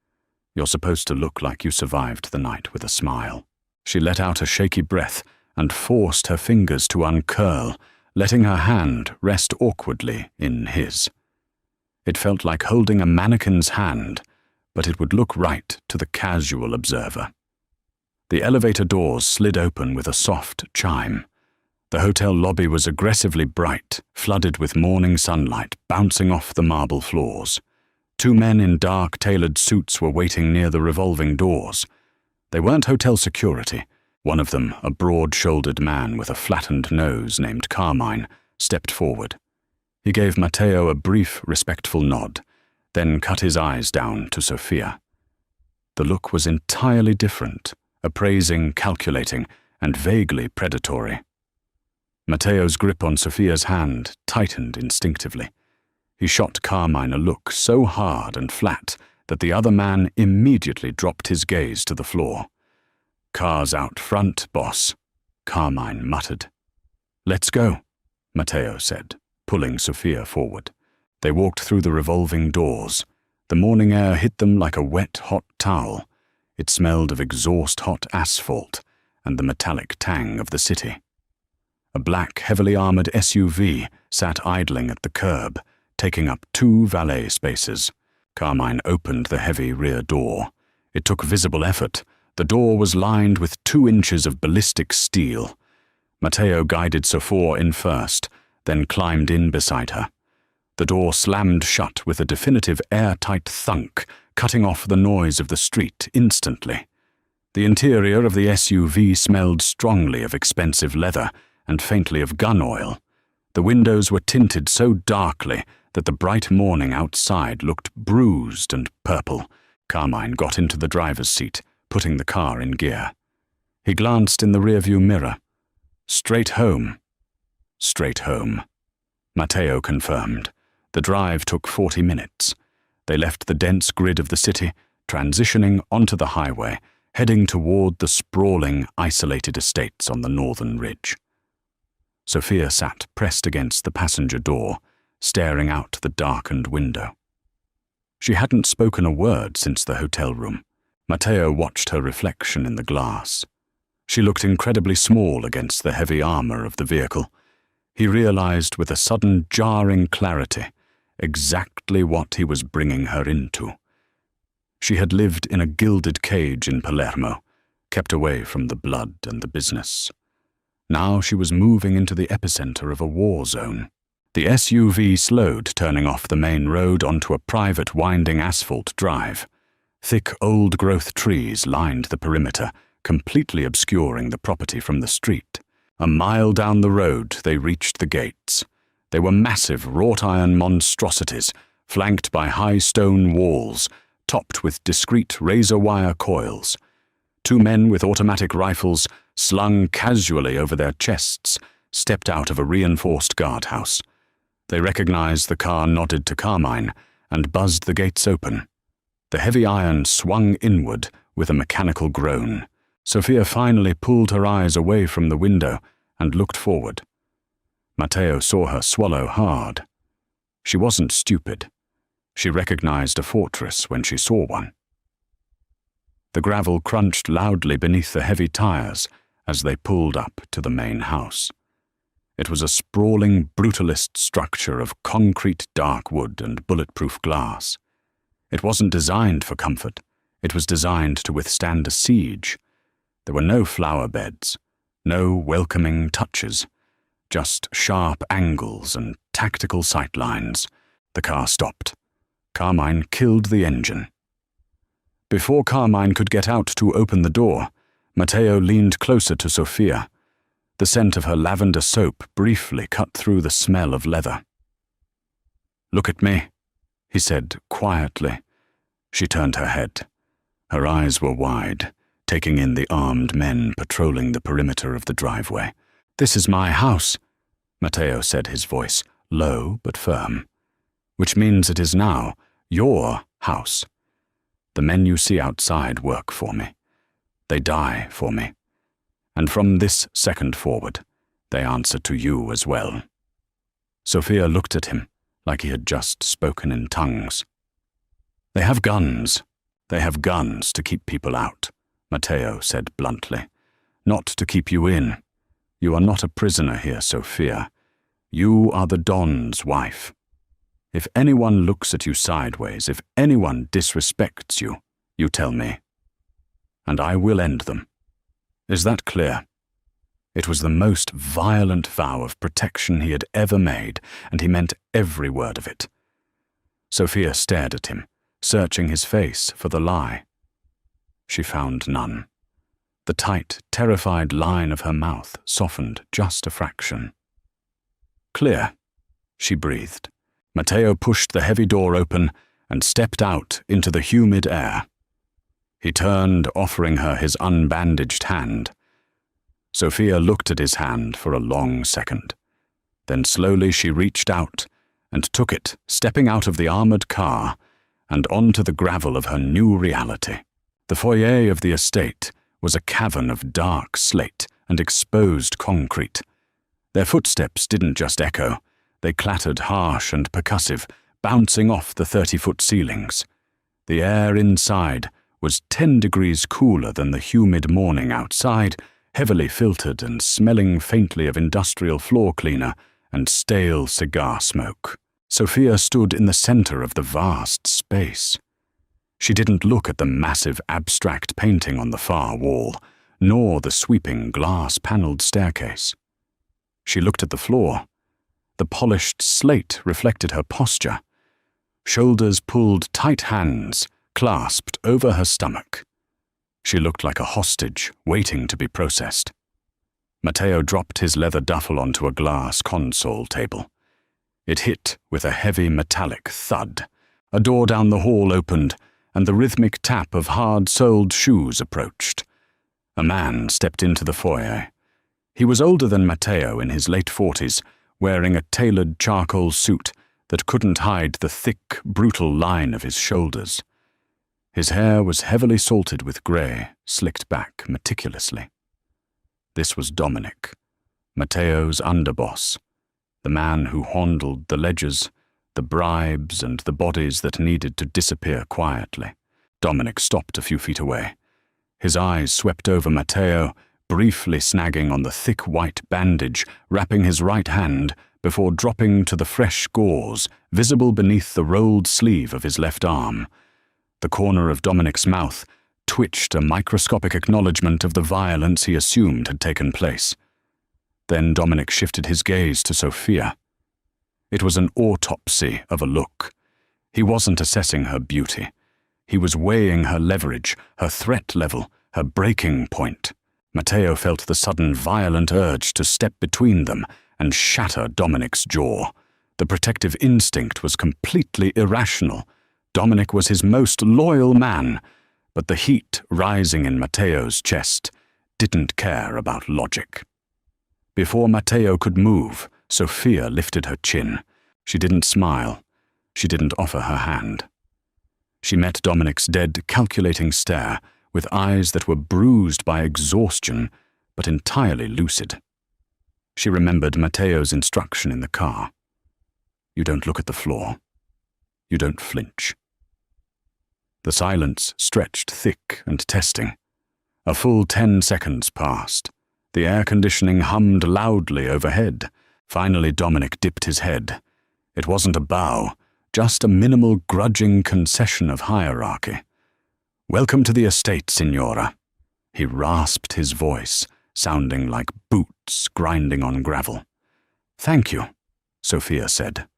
You're supposed to look like you survived the night with a smile." She let out a shaky breath and forced her fingers to uncurl, letting her hand rest awkwardly in his. It felt like holding a mannequin's hand, but it would look right to the casual observer. The elevator doors slid open with a soft chime. The hotel lobby was aggressively bright, flooded with morning sunlight bouncing off the marble floors. 2 men in dark, tailored suits were waiting near the revolving doors. They weren't hotel security. One of them, a broad-shouldered man with a flattened nose named Carmine, stepped forward. He gave Matteo a brief, respectful nod, then cut his eyes down to Sofia. The look was entirely different, appraising, calculating, and vaguely predatory. Matteo's grip on Sofia's hand tightened instinctively. He shot Carmine a look so hard and flat that the other man immediately dropped his gaze to the floor. "Car's out front, boss," Carmine muttered. "Let's go," Matteo said, pulling Sofia forward. They walked through the revolving doors. The morning air hit them like a wet, hot towel. It smelled of exhaust-hot asphalt and the metallic tang of the city. A black, heavily armored SUV sat idling at the curb, taking up 2 valet spaces. Carmine opened the heavy rear door. It took visible effort. The door was lined with 2 inches of ballistic steel. Matteo guided Sofia in first, then climbed in beside her. The door slammed shut with a definitive airtight thunk, cutting off the noise of the street instantly. The interior of the SUV smelled strongly of expensive leather and faintly of gun oil. The windows were tinted so darkly that the bright morning outside looked bruised and purple. Carmine got into the driver's seat, putting the car in gear. He glanced in the rearview mirror. Straight home. Straight home. Matteo confirmed. The drive took 40 minutes. They left the dense grid of the city, transitioning onto the highway, heading toward the sprawling, isolated estates on the northern ridge. Sofia sat pressed against the passenger door, staring out the darkened window. She hadn't spoken a word since the hotel room. Matteo watched her reflection in the glass. She looked incredibly small against the heavy armor of the vehicle. He realized with a sudden jarring clarity exactly what he was bringing her into. She had lived in a gilded cage in Palermo, kept away from the blood and the business. Now she was moving into the epicenter of a war zone. The SUV slowed, turning off the main road onto a private winding asphalt drive. Thick old-growth trees lined the perimeter, completely obscuring the property from the street. A mile down the road they reached the gates. They were massive wrought-iron monstrosities, flanked by high stone walls, topped with discreet razor-wire coils. 2 men with automatic rifles, slung casually over their chests, stepped out of a reinforced guardhouse. They recognized the car, nodded to Carmine, and buzzed the gates open. The heavy iron swung inward with a mechanical groan. Sofia finally pulled her eyes away from the window and looked forward. Matteo saw her swallow hard. She wasn't stupid. She recognized a fortress when she saw one. The gravel crunched loudly beneath the heavy tires as they pulled up to the main house. It was a sprawling, brutalist structure of concrete dark wood and bulletproof glass. It wasn't designed for comfort. It was designed to withstand a siege. There were no flower beds, no welcoming touches, just sharp angles and tactical sight lines. The car stopped. Carmine killed the engine. Before Carmine could get out to open the door, Matteo leaned closer to Sofia. The scent of her lavender soap briefly cut through the smell of leather. "Look at me," he said quietly. She turned her head. Her eyes were wide, taking in the armed men patrolling the perimeter of the driveway. "This is my house," Matteo said, his voice low but firm. "Which means it is now your house. The men you see outside work for me. They die for me. And from this second forward, they answer to you as well." Sofia looked at him like he had just spoken in tongues. "They have guns. They have guns to keep people out," Matteo said bluntly. "Not to keep you in. You are not a prisoner here, Sofia. You are the Don's wife. If anyone looks at you sideways, if anyone disrespects you, you tell me. And I will end them. Is that clear?" It was the most violent vow of protection he had ever made, and he meant every word of it. Sophia stared at him, searching his face for the lie. She found none. The tight, terrified line of her mouth softened just a fraction. "Clear," she breathed. Matteo pushed the heavy door open and stepped out into the humid air. He turned, offering her his unbandaged hand. Sophia looked at his hand for a long second. Then slowly she reached out and took it, stepping out of the armored car and onto the gravel of her new reality. The foyer of the estate was a cavern of dark slate and exposed concrete. Their footsteps didn't just echo, they clattered harsh and percussive, bouncing off the 30-foot ceilings. The air inside was 10 degrees cooler than the humid morning outside, heavily filtered and smelling faintly of industrial floor cleaner and stale cigar smoke. Sophia stood in the center of the vast space. She didn't look at the massive abstract painting on the far wall, nor the sweeping glass-paneled staircase. She looked at the floor. The polished slate reflected her posture. Shoulders pulled, tight hands clasped over her stomach. She looked like a hostage waiting to be processed. Matteo dropped his leather duffel onto a glass console table. It hit with a heavy metallic thud. A door down the hall opened, and the rhythmic tap of hard-soled shoes approached. A man stepped into the foyer. He was older than Matteo, in his late 40s, wearing a tailored charcoal suit that couldn't hide the thick, brutal line of his shoulders. His hair was heavily salted with grey, slicked back meticulously. This was Dominic, Matteo's underboss, the man who handled the ledgers, the bribes, and the bodies that needed to disappear quietly. Dominic stopped a few feet away. His eyes swept over Matteo, briefly snagging on the thick white bandage, wrapping his right hand before dropping to the fresh gauze visible beneath the rolled sleeve of his left arm. The corner of Dominic's mouth twitched a microscopic acknowledgement of the violence he assumed had taken place. Then Dominic shifted his gaze to Sophia. It was an autopsy of a look. He wasn't assessing her beauty. He was weighing her leverage, her threat level, her breaking point. Matteo felt the sudden violent urge to step between them and shatter Dominic's jaw. The protective instinct was completely irrational. Dominic was his most loyal man, but the heat rising in Matteo's chest didn't care about logic. Before Matteo could move, Sophia lifted her chin. She didn't smile. She didn't offer her hand. She met Dominic's dead, calculating stare, with eyes that were bruised by exhaustion, but entirely lucid. She remembered Matteo's instruction in the car. You don't look at the floor. You don't flinch. The silence stretched thick and testing. A full 10 seconds passed. The air conditioning hummed loudly overhead. Finally, Dominic dipped his head. It wasn't a bow, just a minimal grudging concession of hierarchy. "Welcome to the estate, Signora." He rasped his voice, sounding like boots grinding on gravel. "Thank you," Sophia said.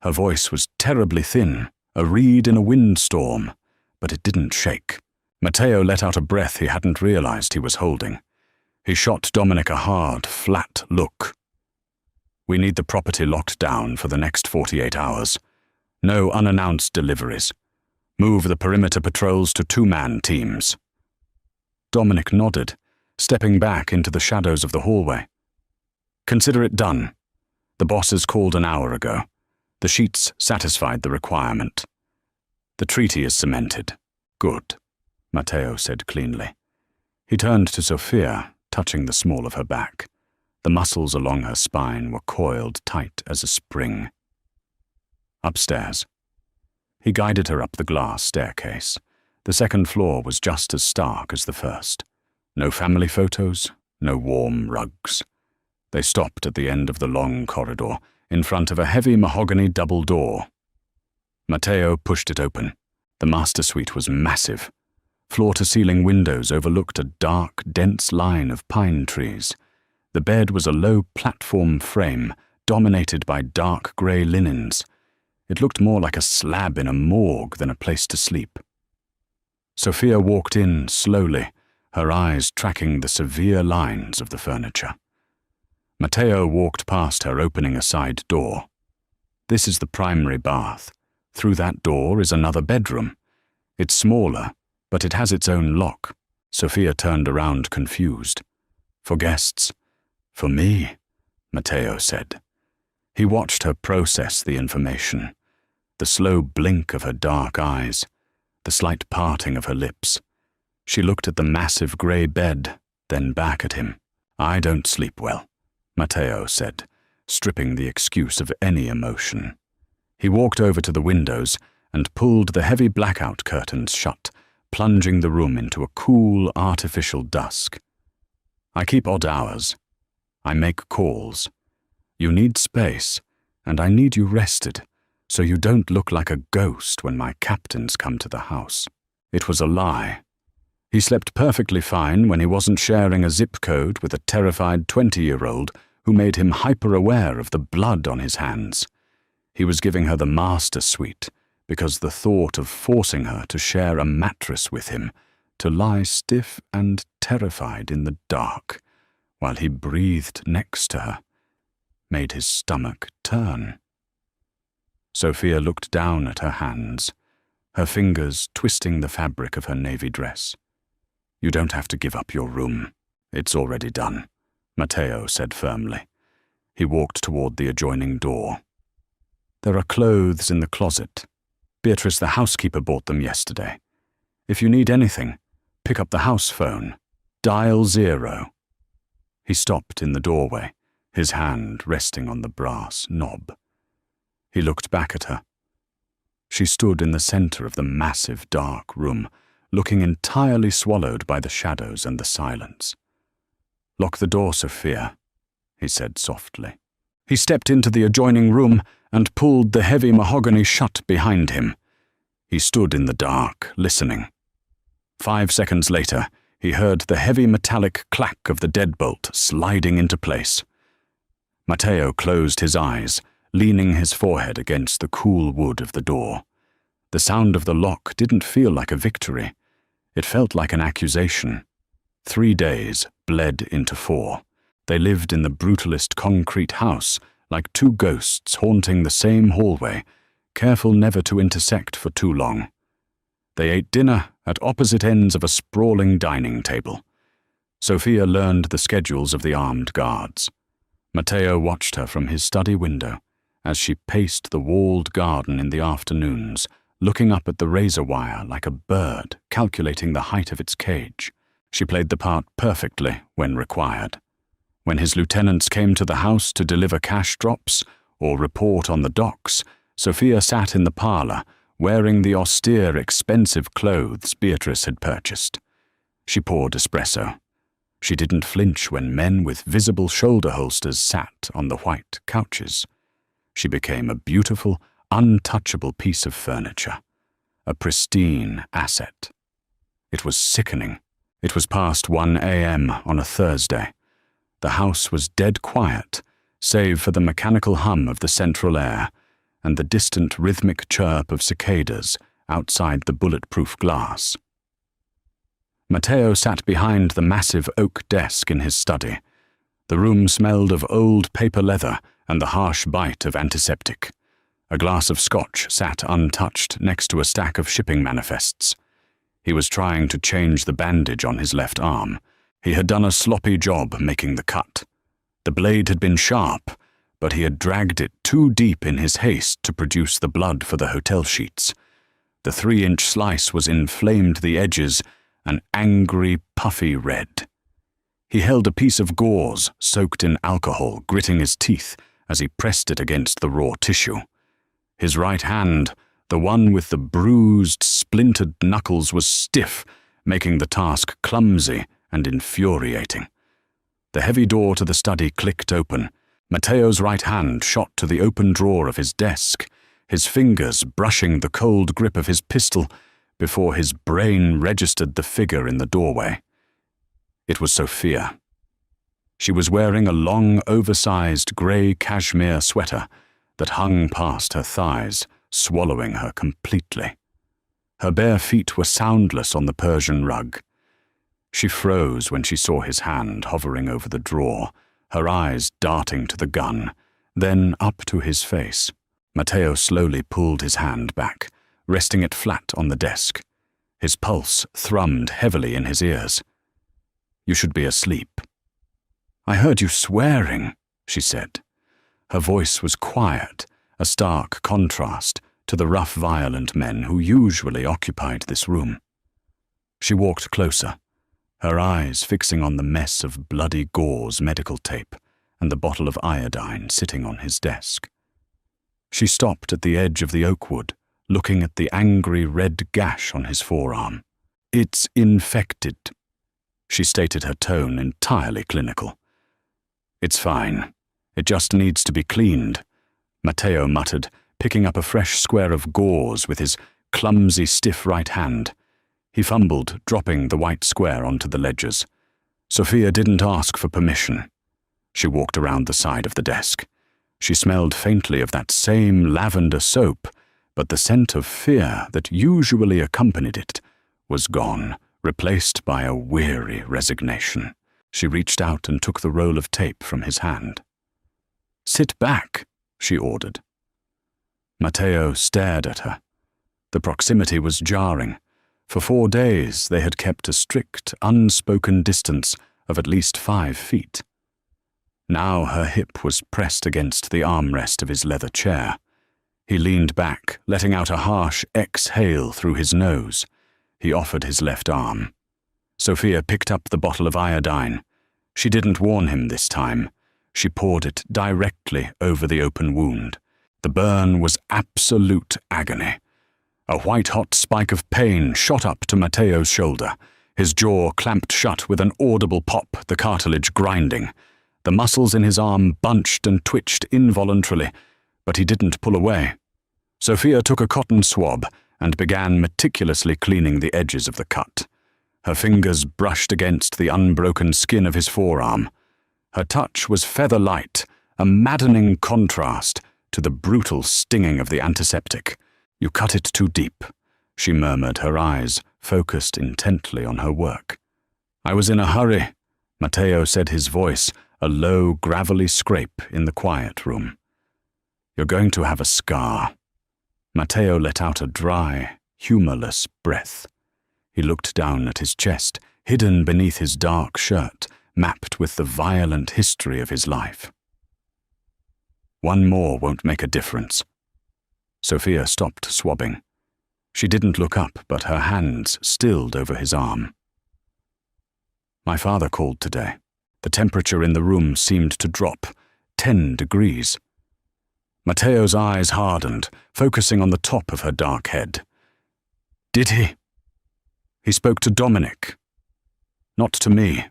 Her voice was terribly thin, a reed in a windstorm, but it didn't shake. Matteo let out a breath he hadn't realized he was holding. He shot Dominic a hard, flat look. "We need the property locked down for the next 48 hours. No unannounced deliveries. Move the perimeter patrols to 2-man teams." Dominic nodded, stepping back into the shadows of the hallway. "Consider it done. The bosses called an hour ago. The sheets satisfied the requirement. The treaty is cemented." "Good," Matteo said cleanly. He turned to Sophia, touching the small of her back. The muscles along her spine were coiled tight as a spring. Upstairs. He guided her up the glass staircase. The second floor was just as stark as the first. No family photos, no warm rugs. They stopped at the end of the long corridor, in front of a heavy mahogany double door. Matteo pushed it open. The master suite was massive. Floor-to-ceiling windows overlooked a dark, dense line of pine trees. The bed was a low platform frame dominated by dark grey linens. It looked more like a slab in a morgue than a place to sleep. Sophia walked in slowly, her eyes tracking the severe lines of the furniture. Matteo walked past her, opening a side door. This is the primary bath. Through that door is another bedroom. It's smaller, but it has its own lock. Sophia turned around confused. For guests? For me, Matteo said. He watched her process the information, the slow blink of her dark eyes, the slight parting of her lips. She looked at the massive grey bed, then back at him. I don't sleep well, Matteo said, stripping the excuse of any emotion. He walked over to the windows and pulled the heavy blackout curtains shut, plunging the room into a cool, artificial dusk. I keep odd hours. I make calls. You need space, and I need you rested, so you don't look like a ghost when my captains come to the house. It was a lie. He slept perfectly fine when he wasn't sharing a zip code with a terrified 20-year-old who made him hyper-aware of the blood on his hands. He was giving her the master suite because the thought of forcing her to share a mattress with him, to lie stiff and terrified in the dark while he breathed next to her, made his stomach turn. Sophia looked down at her hands, her fingers twisting the fabric of her navy dress. You don't have to give up your room. It's already done, Matteo said firmly. He walked toward the adjoining door. There are clothes in the closet. Beatrice, the housekeeper, bought them yesterday. If you need anything, pick up the house phone. Dial 0. He stopped in the doorway, his hand resting on the brass knob. He looked back at her. She stood in the center of the massive dark room, looking entirely swallowed by the shadows and the silence. Lock the door, Sophia, he said softly. He stepped into the adjoining room and pulled the heavy mahogany shut behind him. He stood in the dark, listening. 5 seconds later, he heard the heavy metallic clack of the deadbolt sliding into place. Matteo closed his eyes, leaning his forehead against the cool wood of the door. The sound of the lock didn't feel like a victory. It felt like an accusation. 3 days bled into 4. They lived in the brutalist concrete house, like two ghosts haunting the same hallway, careful never to intersect for too long. They ate dinner at opposite ends of a sprawling dining table. Sophia learned the schedules of the armed guards. Matteo watched her from his study window as she paced the walled garden in the afternoons, looking up at the razor wire like a bird calculating the height of its cage. She played the part perfectly when required. When his lieutenants came to the house to deliver cash drops or report on the docks, Sophia sat in the parlor, wearing the austere, expensive clothes Beatrice had purchased. She poured espresso. She didn't flinch when men with visible shoulder holsters sat on the white couches. She became a beautiful, untouchable piece of furniture, a pristine asset. It was sickening. It was past 1 a.m. on a Thursday. The house was dead quiet, save for the mechanical hum of the central air and the distant rhythmic chirp of cicadas outside the bulletproof glass. Matteo sat behind the massive oak desk in his study. The room smelled of old paper leather and the harsh bite of antiseptic. A glass of scotch sat untouched next to a stack of shipping manifests. He was trying to change the bandage on his left arm. He had done a sloppy job making the cut. The blade had been sharp, but he had dragged it too deep in his haste to produce the blood for the hotel sheets. The 3-inch slice was inflamed the edges, an angry, puffy red. He held a piece of gauze soaked in alcohol, gritting his teeth as he pressed it against the raw tissue. His right hand, the one with the bruised, splintered knuckles, was stiff, making the task clumsy and infuriating. The heavy door to the study clicked open. Matteo's right hand shot to the open drawer of his desk, his fingers brushing the cold grip of his pistol before his brain registered the figure in the doorway. It was Sophia. She was wearing a long, oversized grey cashmere sweater that hung past her thighs, swallowing her completely. Her bare feet were soundless on the Persian rug. She froze when she saw his hand hovering over the drawer, her eyes darting to the gun, then up to his face. Matteo slowly pulled his hand back, resting it flat on the desk. His pulse thrummed heavily in his ears. "You should be asleep." "I heard you swearing," she said. Her voice was quiet, a stark contrast to the rough, violent men who usually occupied this room. She walked closer, her eyes fixing on the mess of bloody gauze medical tape and the bottle of iodine sitting on his desk. She stopped at the edge of the oak wood, looking at the angry red gash on his forearm. "It's infected," she stated, her tone entirely clinical. "It's fine. It just needs to be cleaned," Matteo muttered, picking up a fresh square of gauze with his clumsy, stiff right hand. He fumbled, dropping the white square onto the ledgers. Sophia didn't ask for permission. She walked around the side of the desk. She smelled faintly of that same lavender soap, but the scent of fear that usually accompanied it was gone, replaced by a weary resignation. She reached out and took the roll of tape from his hand. "Sit back," she ordered. Matteo stared at her. The proximity was jarring. For 4 days they had kept a strict, unspoken distance of at least 5 feet. Now her hip was pressed against the armrest of his leather chair. He leaned back, letting out a harsh exhale through his nose. He offered his left arm. Sophia picked up the bottle of iodine. She didn't warn him this time. She poured it directly over the open wound. The burn was absolute agony. A white-hot spike of pain shot up to Matteo's shoulder. His jaw clamped shut with an audible pop, the cartilage grinding. The muscles in his arm bunched and twitched involuntarily, but he didn't pull away. Sophia took a cotton swab and began meticulously cleaning the edges of the cut. Her fingers brushed against the unbroken skin of his forearm. Her touch was feather-light, a maddening contrast to the brutal stinging of the antiseptic. "You cut it too deep," she murmured, her eyes focused intently on her work. "I was in a hurry," Matteo said, his voice a low, gravelly scrape in the quiet room. "You're going to have a scar." Matteo let out a dry, humorless breath. He looked down at his chest, hidden beneath his dark shirt, mapped with the violent history of his life. "One more won't make a difference." Sophia stopped swabbing. She didn't look up, but her hands stilled over his arm. "My father called today. The temperature in the room seemed to drop 10 degrees. Matteo's eyes hardened, focusing on the top of her dark head. "Did he?" "He spoke to Dominic." "Not to me,"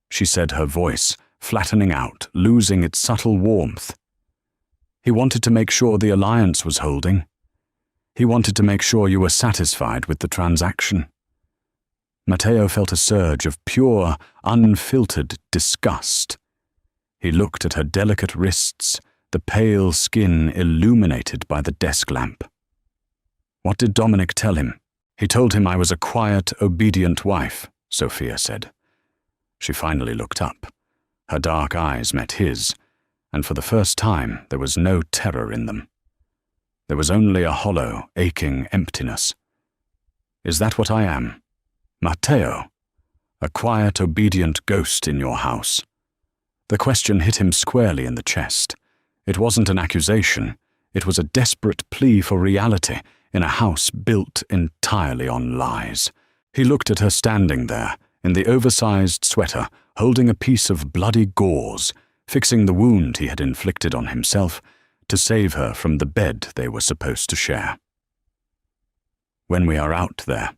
she said, her voice flattening out, losing its subtle warmth. "He wanted to make sure the alliance was holding. He wanted to make sure you were satisfied with the transaction." Matteo felt a surge of pure, unfiltered disgust. He looked at her delicate wrists, the pale skin illuminated by the desk lamp. "What did Dominic tell him?" "He told him I was a quiet, obedient wife," Sophia said. She finally looked up. Her dark eyes met his, and for the first time there was no terror in them. There was only a hollow, aching emptiness. "Is that what I am? Matteo? A quiet, obedient ghost in your house?" The question hit him squarely in the chest. It wasn't an accusation. It was a desperate plea for reality in a house built entirely on lies. He looked at her standing there, in the oversized sweater, holding a piece of bloody gauze, fixing the wound he had inflicted on himself to save her from the bed they were supposed to share. "When we are out there,"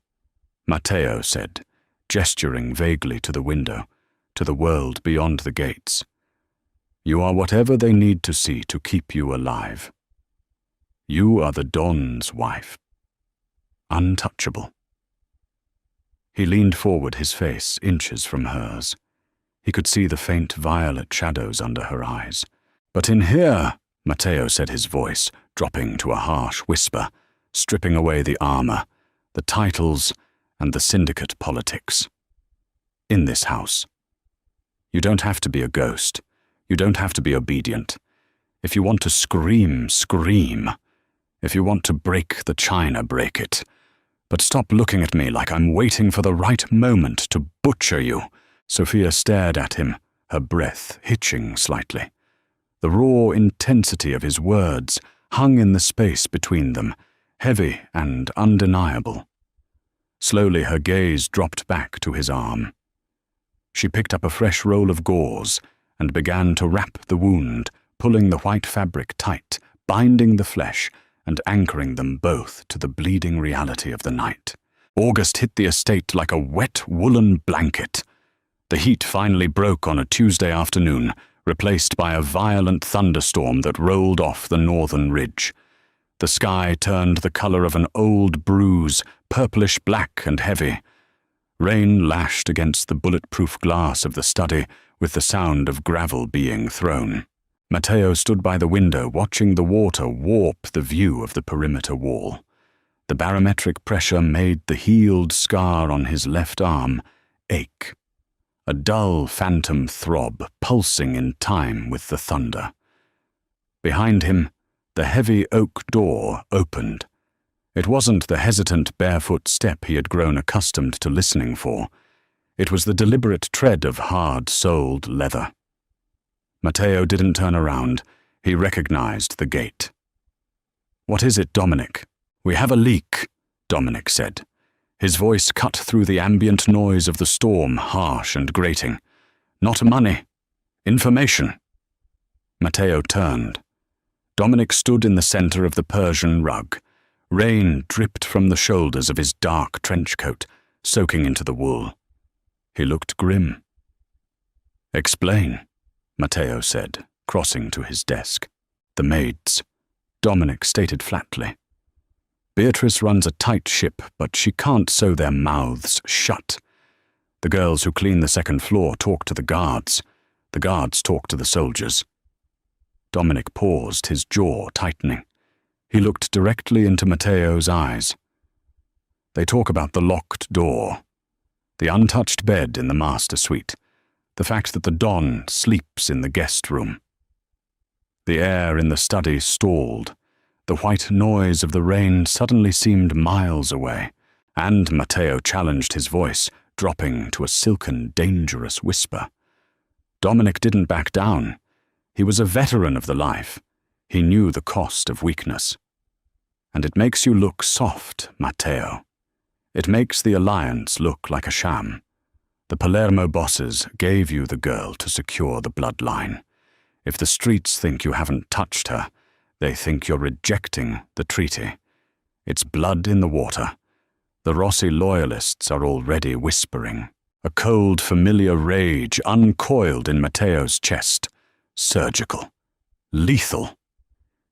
Matteo said, gesturing vaguely to the window, to the world beyond the gates, "you are whatever they need to see to keep you alive. You are the Don's wife. Untouchable." He leaned forward, his face inches from hers. He could see the faint violet shadows under her eyes. "But in here," Matteo said, his voice dropping to a harsh whisper, stripping away the armor, the titles, and the syndicate politics. "In this house. You don't have to be a ghost. You don't have to be obedient. If you want to scream, scream. If you want to break the china, break it. But stop looking at me like I'm waiting for the right moment to butcher you." Sophia stared at him, her breath hitching slightly. The raw intensity of his words hung in the space between them, heavy and undeniable. Slowly her gaze dropped back to his arm. She picked up a fresh roll of gauze and began to wrap the wound, pulling the white fabric tight, binding the flesh, and anchoring them both to the bleeding reality of the night. August hit the estate like a wet woolen blanket. The heat finally broke on a Tuesday afternoon, replaced by a violent thunderstorm that rolled off the northern ridge. The sky turned the color of an old bruise, purplish black and heavy. Rain lashed against the bulletproof glass of the study with the sound of gravel being thrown. Matteo stood by the window watching the water warp the view of the perimeter wall. The barometric pressure made the healed scar on his left arm ache. A dull phantom throb pulsing in time with the thunder. Behind him, the heavy oak door opened. It wasn't the hesitant barefoot step he had grown accustomed to listening for. It was the deliberate tread of hard-soled leather. Matteo didn't turn around. He recognized the gate. "What is it, Dominic?" "We have a leak," Dominic said. His voice cut through the ambient noise of the storm, harsh and grating. "Not money. Information." Matteo turned. Dominic stood in the center of the Persian rug. Rain dripped from the shoulders of his dark trench coat, soaking into the wool. He looked grim. "Explain," Matteo said, crossing to his desk. "The maids," Dominic stated flatly. "Beatrice runs a tight ship, but she can't sew their mouths shut. The girls who clean the second floor talk to the guards. The guards talk to the soldiers." Dominic paused, his jaw tightening. He looked directly into Matteo's eyes. "They talk about the locked door, the untouched bed in the master suite, the fact that the Don sleeps in the guest room." The air in the study stalled. The white noise of the rain suddenly seemed miles away, and Matteo challenged his voice, dropping to a silken, dangerous whisper. Dominic didn't back down. He was a veteran of the life. He knew the cost of weakness. "And it makes you look soft, Matteo. It makes the alliance look like a sham. The Palermo bosses gave you the girl to secure the bloodline. If the streets think you haven't touched her, they think you're rejecting the treaty. It's blood in the water. The Rossi loyalists are already whispering." A cold, familiar rage uncoiled in Matteo's chest. Surgical. Lethal.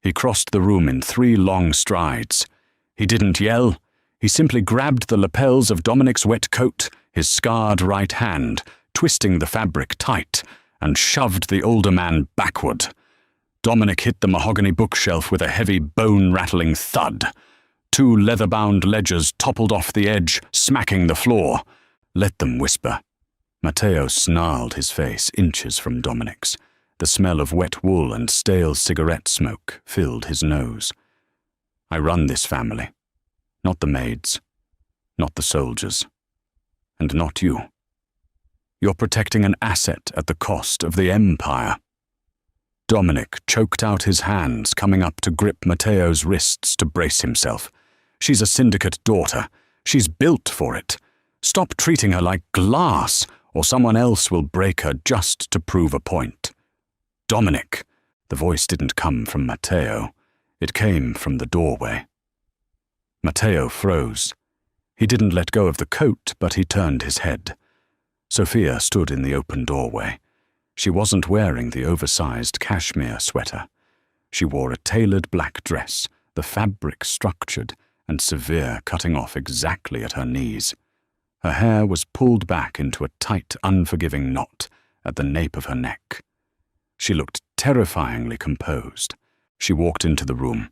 He crossed the room in 3 long strides. He didn't yell. He simply grabbed the lapels of Dominic's wet coat, his scarred right hand, twisting the fabric tight, and shoved the older man backward. Dominic hit the mahogany bookshelf with a heavy, bone-rattling thud. 2 leather-bound ledgers toppled off the edge, smacking the floor. "Let them whisper." Matteo snarled his face inches from Dominic's. The smell of wet wool and stale cigarette smoke filled his nose. "I run this family. Not the maids. Not the soldiers. And not you. You're protecting an asset at the cost of the empire." Dominic choked out his hands, coming up to grip Matteo's wrists to brace himself. "She's a syndicate daughter. She's built for it. Stop treating her like glass, or someone else will break her just to prove a point." "Dominic!" The voice didn't come from Matteo. It came from the doorway. Matteo froze. He didn't let go of the coat, but he turned his head. Sophia stood in the open doorway. She wasn't wearing the oversized cashmere sweater. She wore a tailored black dress, the fabric structured and severe, cutting off exactly at her knees. Her hair was pulled back into a tight, unforgiving knot, at the nape of her neck. She looked terrifyingly composed. She walked into the room.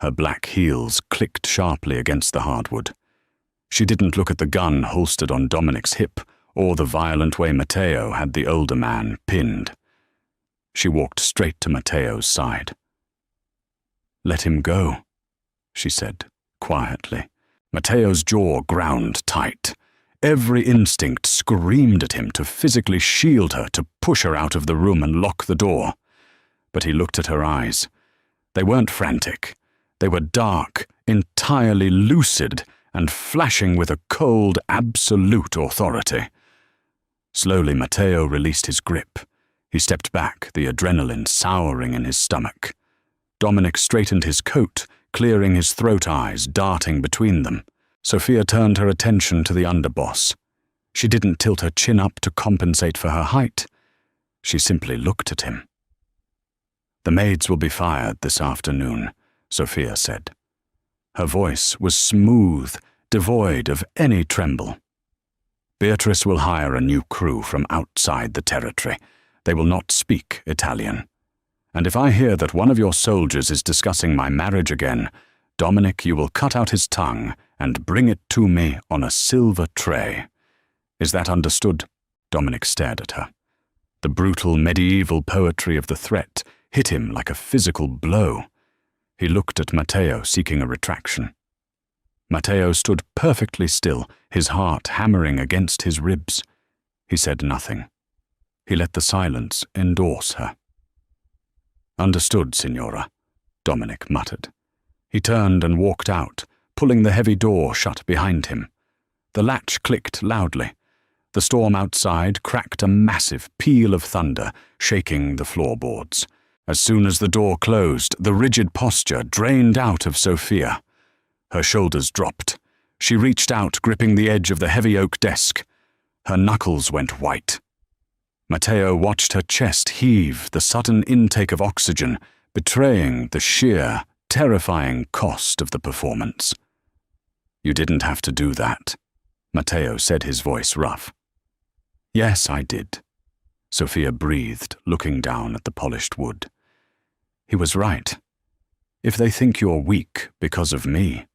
Her black heels clicked sharply against the hardwood. She didn't look at the gun holstered on Dominic's hip or the violent way Matteo had the older man pinned. She walked straight to Matteo's side. "Let him go," she said, quietly. Matteo's jaw ground tight. Every instinct screamed at him to physically shield her, to push her out of the room and lock the door. But he looked at her eyes. They weren't frantic. They were dark, entirely lucid, and flashing with a cold, absolute authority. Slowly, Matteo released his grip. He stepped back, the adrenaline souring in his stomach. Dominic straightened his coat, clearing his throat eyes, darting between them. Sophia turned her attention to the underboss. She didn't tilt her chin up to compensate for her height. She simply looked at him. "The maids will be fired this afternoon," Sophia said. Her voice was smooth, devoid of any tremble. "Beatrice will hire a new crew from outside the territory. They will not speak Italian. And if I hear that one of your soldiers is discussing my marriage again, Dominic, you will cut out his tongue and bring it to me on a silver tray. Is that understood?" Dominic stared at her. The brutal medieval poetry of the threat hit him like a physical blow. He looked at Matteo, seeking a retraction. Matteo stood perfectly still, his heart hammering against his ribs. He said nothing. He let the silence endorse her. "Understood, Signora," Dominic muttered. He turned and walked out, pulling the heavy door shut behind him. The latch clicked loudly. The storm outside cracked a massive peal of thunder, shaking the floorboards. As soon as the door closed, the rigid posture drained out of Sophia. Her shoulders dropped. She reached out, gripping the edge of the heavy oak desk. Her knuckles went white. Matteo watched her chest heave, the sudden intake of oxygen, betraying the sheer, terrifying cost of the performance. "You didn't have to do that," Matteo said, his voice rough. "Yes, I did," Sophia breathed, looking down at the polished wood. "He was right. If they think you're weak because of me,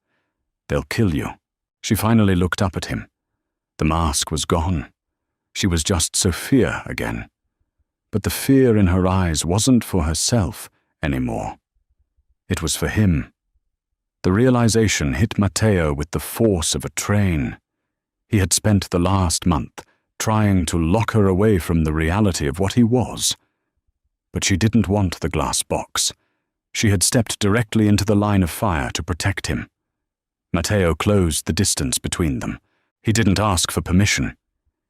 they'll kill you." She finally looked up at him. The mask was gone. She was just Sophia again. But the fear in her eyes wasn't for herself anymore. It was for him. The realization hit Matteo with the force of a train. He had spent the last month trying to lock her away from the reality of what he was. But she didn't want the glass box. She had stepped directly into the line of fire to protect him. Matteo closed the distance between them. He didn't ask for permission.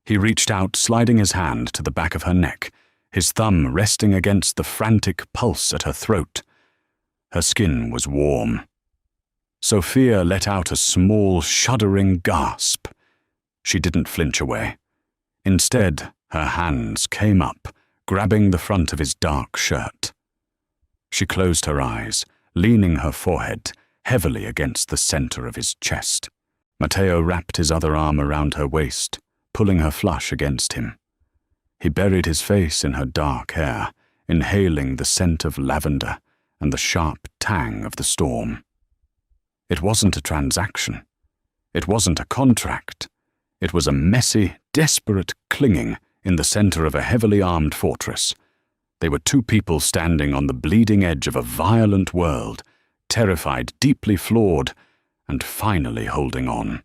He reached out, sliding his hand to the back of her neck, his thumb resting against the frantic pulse at her throat. Her skin was warm. Sophia let out a small, shuddering gasp. She didn't flinch away. Instead, her hands came up, grabbing the front of his dark shirt. She closed her eyes, leaning her forehead heavily against the center of his chest. Matteo wrapped his other arm around her waist, pulling her flush against him. He buried his face in her dark hair, inhaling the scent of lavender and the sharp tang of the storm. It wasn't a transaction. It wasn't a contract. It was a messy, desperate clinging in the center of a heavily armed fortress. They were two people standing on the bleeding edge of a violent world, terrified, deeply flawed, and finally holding on.